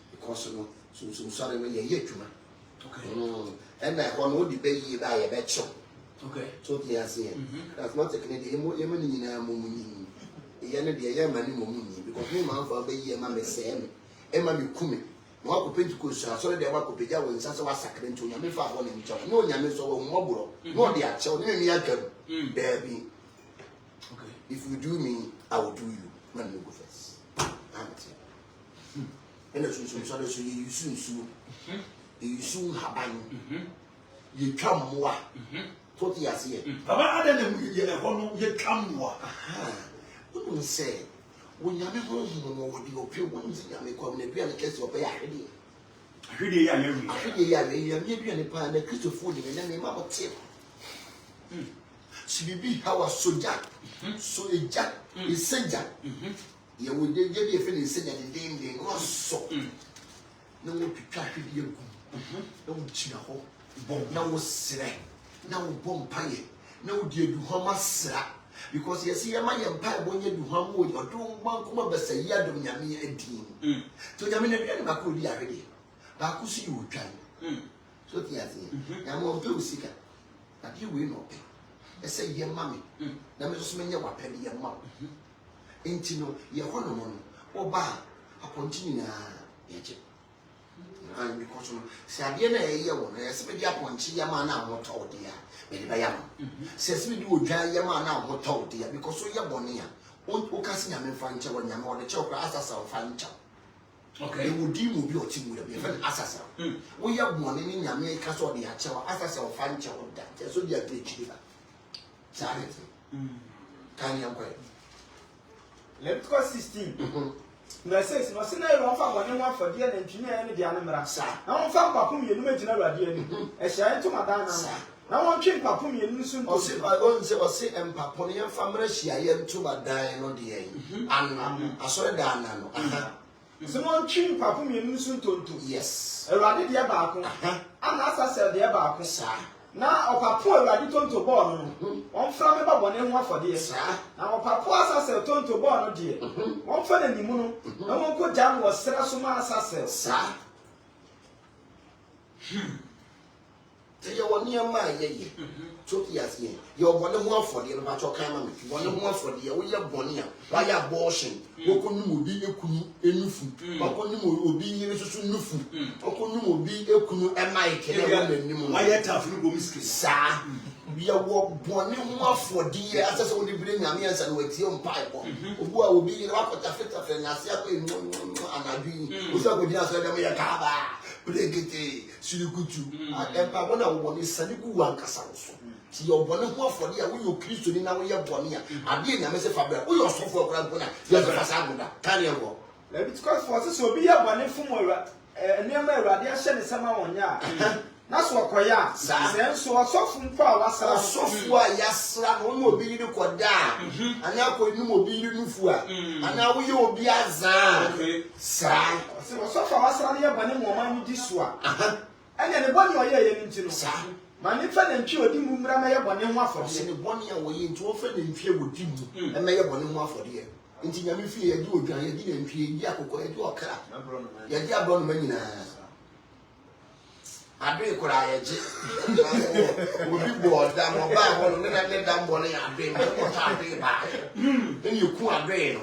A: because no so sorry we ye adwuma
B: Okay.
A: And I want to be ye by a bet shop.
B: Okay.
A: So the answer. That's not a Canadian Yemeni Mumuni. Yana de Yamani Mumuni, because me man for a bay Mamma Sam, Emma Mikumi. Mwako Pentecost, so they wako peja when Sasa was sacred to Yami for one in church. No Yamis or Mobro, no the actual name there be.
B: Okay.
A: If you do me, I will do you. Man, you go first. And the soon so you soon you soon have you come more. 40 years here.
B: Papa, I don't know you come more.
A: What will say? When you have a home with your pure ones, you may come and be on the case of a idea.
B: Really, I
A: Maybe any pan the crystal food in the name of a tip. She be how a soldier, so a jack is sent. You will give you a feeling saying that the name was so. No one to try to be a good. No chinaho, no sire, no bomb pie, no dear do Hamas. Because you see a man empire when you do Hamu, or do one come up as a yard of Yami and team. To Yamina Baku, they are ready. Bakusi, you will try. So the other thing, I'm on blue seeker, but you will not pay. I say, your mammy, now Mrs. Mania will pay your mom. Ain't you know, your honeymoon, or bar, upon Tina, and because Sabiana, a year one, I said, upon Chiamana, what told dear, maybe by Yam. Says me do dry Yamana, what told dear, because so you're born here. Won't Ocasina and Fancha when you're more the chocolate as a Fancha. Okay, would deem with your team with a different assassin. We have one in America, so the actual assassin of Fancha or that, so they are great chiva. Sorry, can you quite?
C: Leviticus 16. Verse 6. No sin I want one for dear engineer and the animal. Now one found Papum, you know, general dear. A shy to Madonna. Now one king Papum, you soon.
A: Or say, I won't say, and Paponian family, she I am to my dying on the end. And I saw it down.
C: Someone king Papum, you soon to.
A: Yes.
C: A raddy dear Baco. And as I said, dear Baco, sir. Now, our papa already turned to born. One from about 1 1 for dear. Now, papa says, turned to born, dear. One for the moon. No one could jam was Serasuma Sassel, sir.
A: Tell you 1 year, my ye. 2 years here. You're 1 1 for the Macho Camel. 1 1 for the way of Bonia. By abortion. Okonu will be a kunu, a nufu. Okonu will be a nufu. Okonu will be a kunu, and my can.
B: Why yet have you go miskin?
A: Sir, we are 1 1 for the as I only bring Amians and with your pipe. Who will be in Rocket Afita and I say, and I be who's up with us and a caba. Pregate, Sulukutu, and Pabona one is Saniku Wankasans. See your 1 1 for the way you Christian in our year Bonia. I didn't have a fabric. We are so for Grandpona. Yes, Fasabuna. Can you go?
C: Leviticus forces will be a one from near my radiation is summer on ya. That's what Koya says. So, so from power, so far, yes, one will be the Koda, and now will be the Nufua, and now we will be as Sa. So far, I saw your money woman this one. And then the body or ye into Sa. Manifest and chew a dim Ramaya Bonima for the 1 year way into often in fear with dim and Maya Bonima for the year. Into Yamifi, I do a giant didn't fear Yaco to a car. Yadia Bonamina. I do cry. Would be bored down or back on the let down bonnet and dream. Then you cool drain.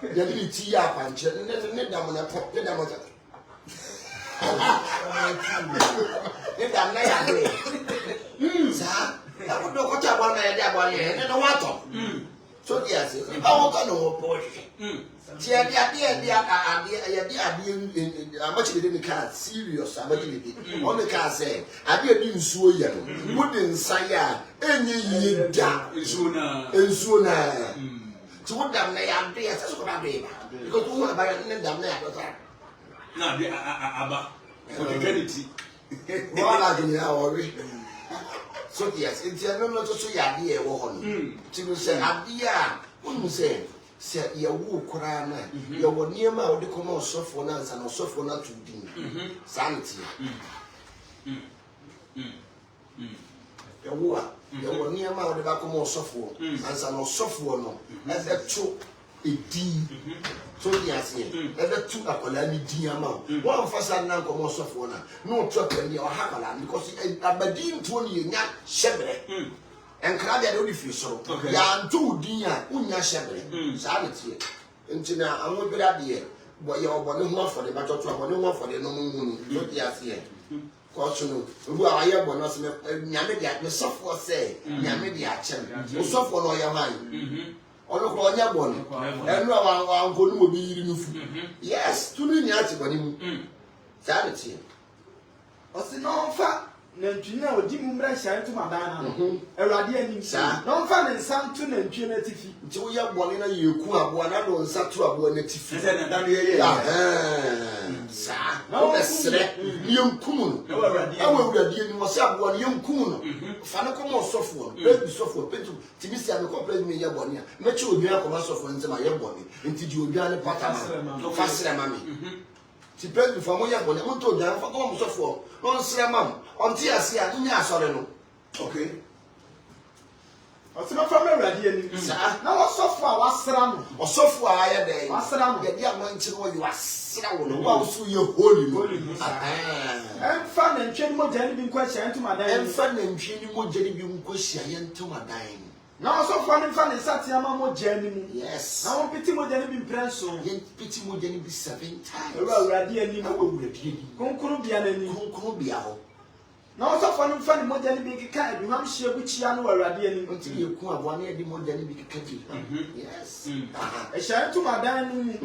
C: You didn't tea up and let them on a pop. Let them let them lay a day. Sir, I would know what I want to have one year and a water. So, yes, I won't know portion. See, I much didn't can't serious. I much on the car say, I didn't sue you. Wouldn't say, any down sooner. To what damn they are there, that's what I mean. Because who are buying them there?
B: Now, the Abba, eternity.
A: Well, I didn't worry. So, yes, it's a no to say idea. To say, idea, wouldn't say. Say ya wu kurana ya woni ma odi kono osofo na nsa na osofo na tudin sanity ya wu ya woni ma odi ba kono osofo nsa na osofo no na eto edin so di ase ebe tu akola ni din ama wo mfasa na nkomo sofo na no to apani o hakala because abadin to ni nya shebre enkra bia de odi fi soro ya ntu din a unya shebre sa na tie ntina anwobira de bo ye obo ne ho afode ba to abo ne ho afode no mu so di ase kochuno ru a ye bo no se nyame dia me sofo se nyame dia chem o sofo no ye han ono ko onya bo no enu a anko nu obi yiri nufu yes tunu ni ati bani mu sa na tie
C: o se no fa na ntwina odi mu mra hya ntu madana no awurade anim no fa ne nsam tu na ntwe na tifi
A: nti wo ye bole na yeku abo na do nsa tu abo na tifi
B: se na dan ye
A: sa no besre ni yankum no awurade anim wo se abo na yankum no fa ne komo sofo no be sofo petu timisi am ko president me ye bole a mechi obi akoma sofo ntima ye bole nti di obi ane patama no fasre mami ti president fa mo ye bole mo to dan fa komo sofo on sre mam on ti ase a nya asore no
B: okay
C: osema fa me awurade anim na wo sofo a wasra no
A: osofo a ya den
C: wasra no
A: ye dia manchi no you asra wo no wa so ye holy no
C: emfa na ntwe ni mogya ni bi nkwa hya ntu madan
A: emfa na ntwe ni mogya ni bi nkwa hya ye ntu madan
C: na wo sofo ni fa ne sati ama mogya ni mu
A: yes
C: na wo piti mogya ni bi mprenso
A: ye piti mogya ni bi 7 times
C: awurade anim
A: awurade anim
C: konkuru bia na ni
A: konkuru bia ho
C: na wo sofo ni fa ne mogya ni bi keka aduham hye buchia no awurade anim
A: nti ye ku abo na di mogya ni bi keka bi yes
C: ehya ntu madan ni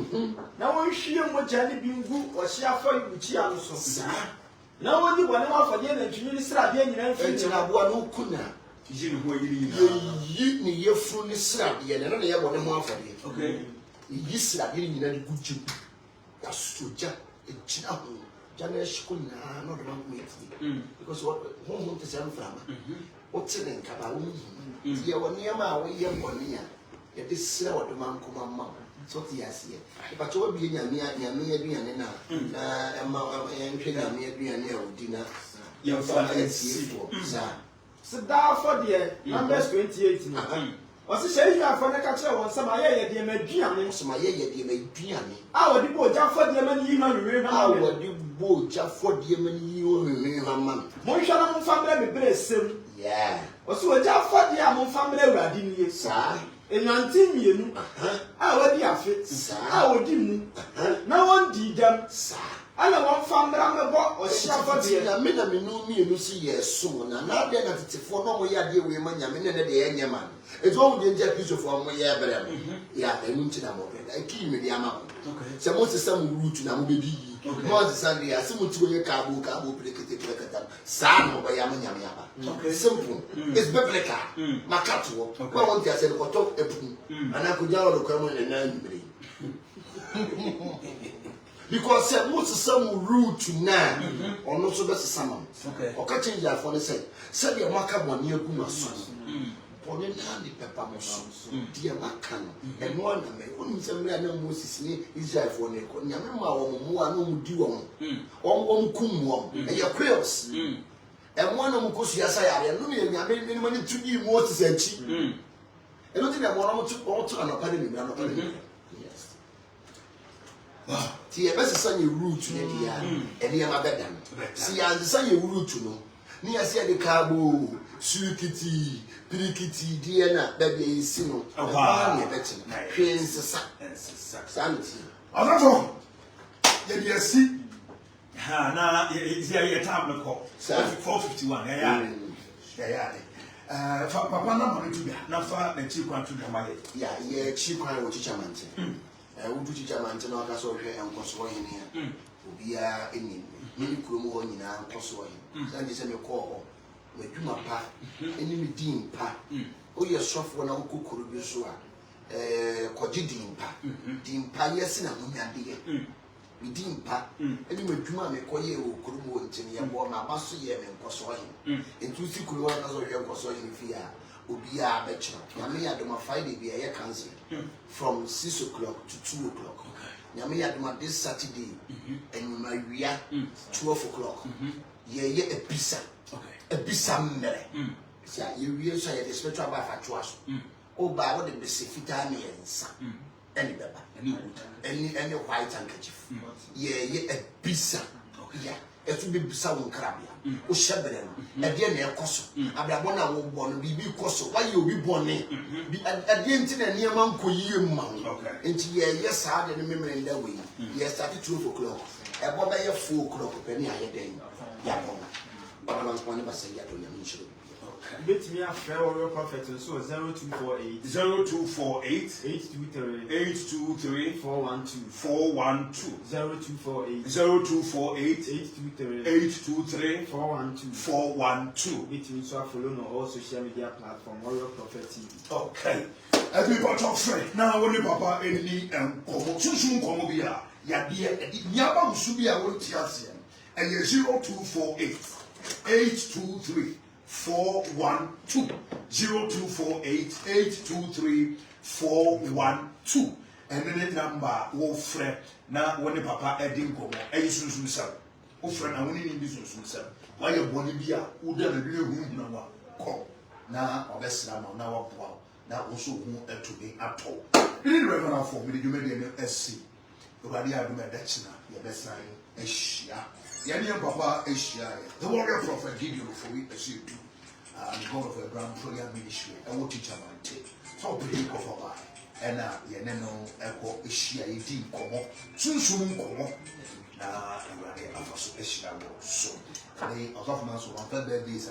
C: na wo hwie mogya ni bi ngu o hye afa buchia no so na wo di bone ma fode na ntwini ni sra de nyina mfi
A: nti na abo no kuna
B: yi ni ho yiri
A: yi ni ye fru ni sra de na na ye bone mo afode
B: okay
A: yi sra de nyina di guju ya soja e china ho jana shiko na no de ma meti because what home to say from what tin nkaba wo ye woni ma a wo ye bone ya ye de sra wo de man ko mamma so ti asie ba to wa bi nyame aduane na ma nhwe nyame aduane a odi na
B: ye fa
A: asie fo sa
C: Sida for the Numbers 28 no. Wasi shey you afọ na ka kire won sama ye de ma duane.
A: Sama ye de ma duane.
C: A wodi bo ja for de ma ni no we
A: ha. A wodi bo ja for de ma ni o we ha man.
C: Mo hwa na mo famre me bre sem.
A: Yeah.
C: Wasi wo ja for de a mo famre awurade ni ye.
A: Sa.
C: Enyanti mienu. A wodi afi.
A: Sa.
C: A wodi mu. Na won di dam.
A: Sa.
C: Ala won famra me bo o hia for de.
A: Na me no mienu si ye so na na de na tetefo no mo ya de we ma nyame ne de ye nyema. Ezo wo de nja Christopher mo ye bere mo. Ya enu nti na mo be. Aki me de ama. Okay. Se mo sesa mo root na mo be di. Mo sesa de ya se mo ti we ka bo prekete sa no ba ya ma nyame aba. Okay. Simple. It's biblical. Makato. Kwa won ti ase ko to epu. Ana ko ja wo ko mo ne na nyimre. Because say most some root na or no so best some. Okay. O ka change ya for say the maka boni aguma so. Boni na the pepper mo so. Dia maka no. E no na me onu se mra na Moses ni Israel for ne ko. Nyame ma wo mo anu mu di wo. Won kum wo. E ya chaos. E mo na mu kosu ya sa ya no me nyame ni mani tudi Moses achi. E no ti na mo na mo to anopa de mi anopa de. Ti e best say root ne dia e dia ma bedam si ya say root no ni ya say de kabo sukiti pirikiti dia na da be isi no ba ne beti kwensesa santi
B: azafo ye dia si ha na ye tab me ko 451 ya papa na ma tu bia na fa na chi kwan tu bia ma
A: ye chi kwan wo chicha mante wudu chicha mante na aka so hwe enkoso hene ya obia eni ni kurom ho nyina enkoso hene sanje se me ko ho madwuma pa eni me din pa o ye sofo na kokoro bi so a koji din pa yesi na munyade ye me din pa eni madwuma me ko ye o kurom ho ntini ye bo ma baso ye me enkoso hene entu si kurom na so hwe enkoso hene fi ya obia be chira nyame ya do ma Friday bi ye cancel from 6 o'clock to 2 o'clock. Nyame ya do ma this Saturday and my wia 12 o'clock. Ye a pizza. Okay. A pizza mere. Sia ye wia so ye the spiritual ba fa twa so. O ba wo de be se fita me yensa. any beba, any white handkerchief. Ye a bisa. Yeah. It will be sound crabia. O shabben, a dear near cosso. Abrabona will born be cosso. Why you be born? Be at the internet near Mamco year, mammy. And yes, I had a memory in that way. Yes, at 2 o'clock. A bob by 4 o'clock, penny I had then. Yapon. But I was one of us, I don't know.
C: Bet me a fair warrior prophet and so 0248
B: 0248
C: 823
B: 823
C: 412
B: 412
C: 0248
B: 0248
C: 823
B: 823
C: 412
B: 412.
C: Bet me so follow on all social media platform Warrior Prophet TV.
B: Okay. As we got our friend, now when papa any and Komo, soon Komo Bia, Yadia, Yabam Subia will Tiasian, and 0248 823 412 0248 823 412 and then the number wo frɛ na wone papa edin komo ayi sunsun sam wo frɛ na wone ni bi sunsun sam wa ye boni bi a wo da na bi ehu na wa kɔ na obesra no na wa boa na wo so hu atumi atɔ ni reverend for me dwuma de ne asi obadi adum edachina ye besra ye ahyia Yanian Papa Asia, the warrior prophet Gideon for we as you do, and God of Abraham prayer ministry, and what teacher might take. So pretty of a lie, and Yaneno Echo Asia, Edim Como, soon Como, now, and Afaso Asia, so they are governments on 1 birthdays.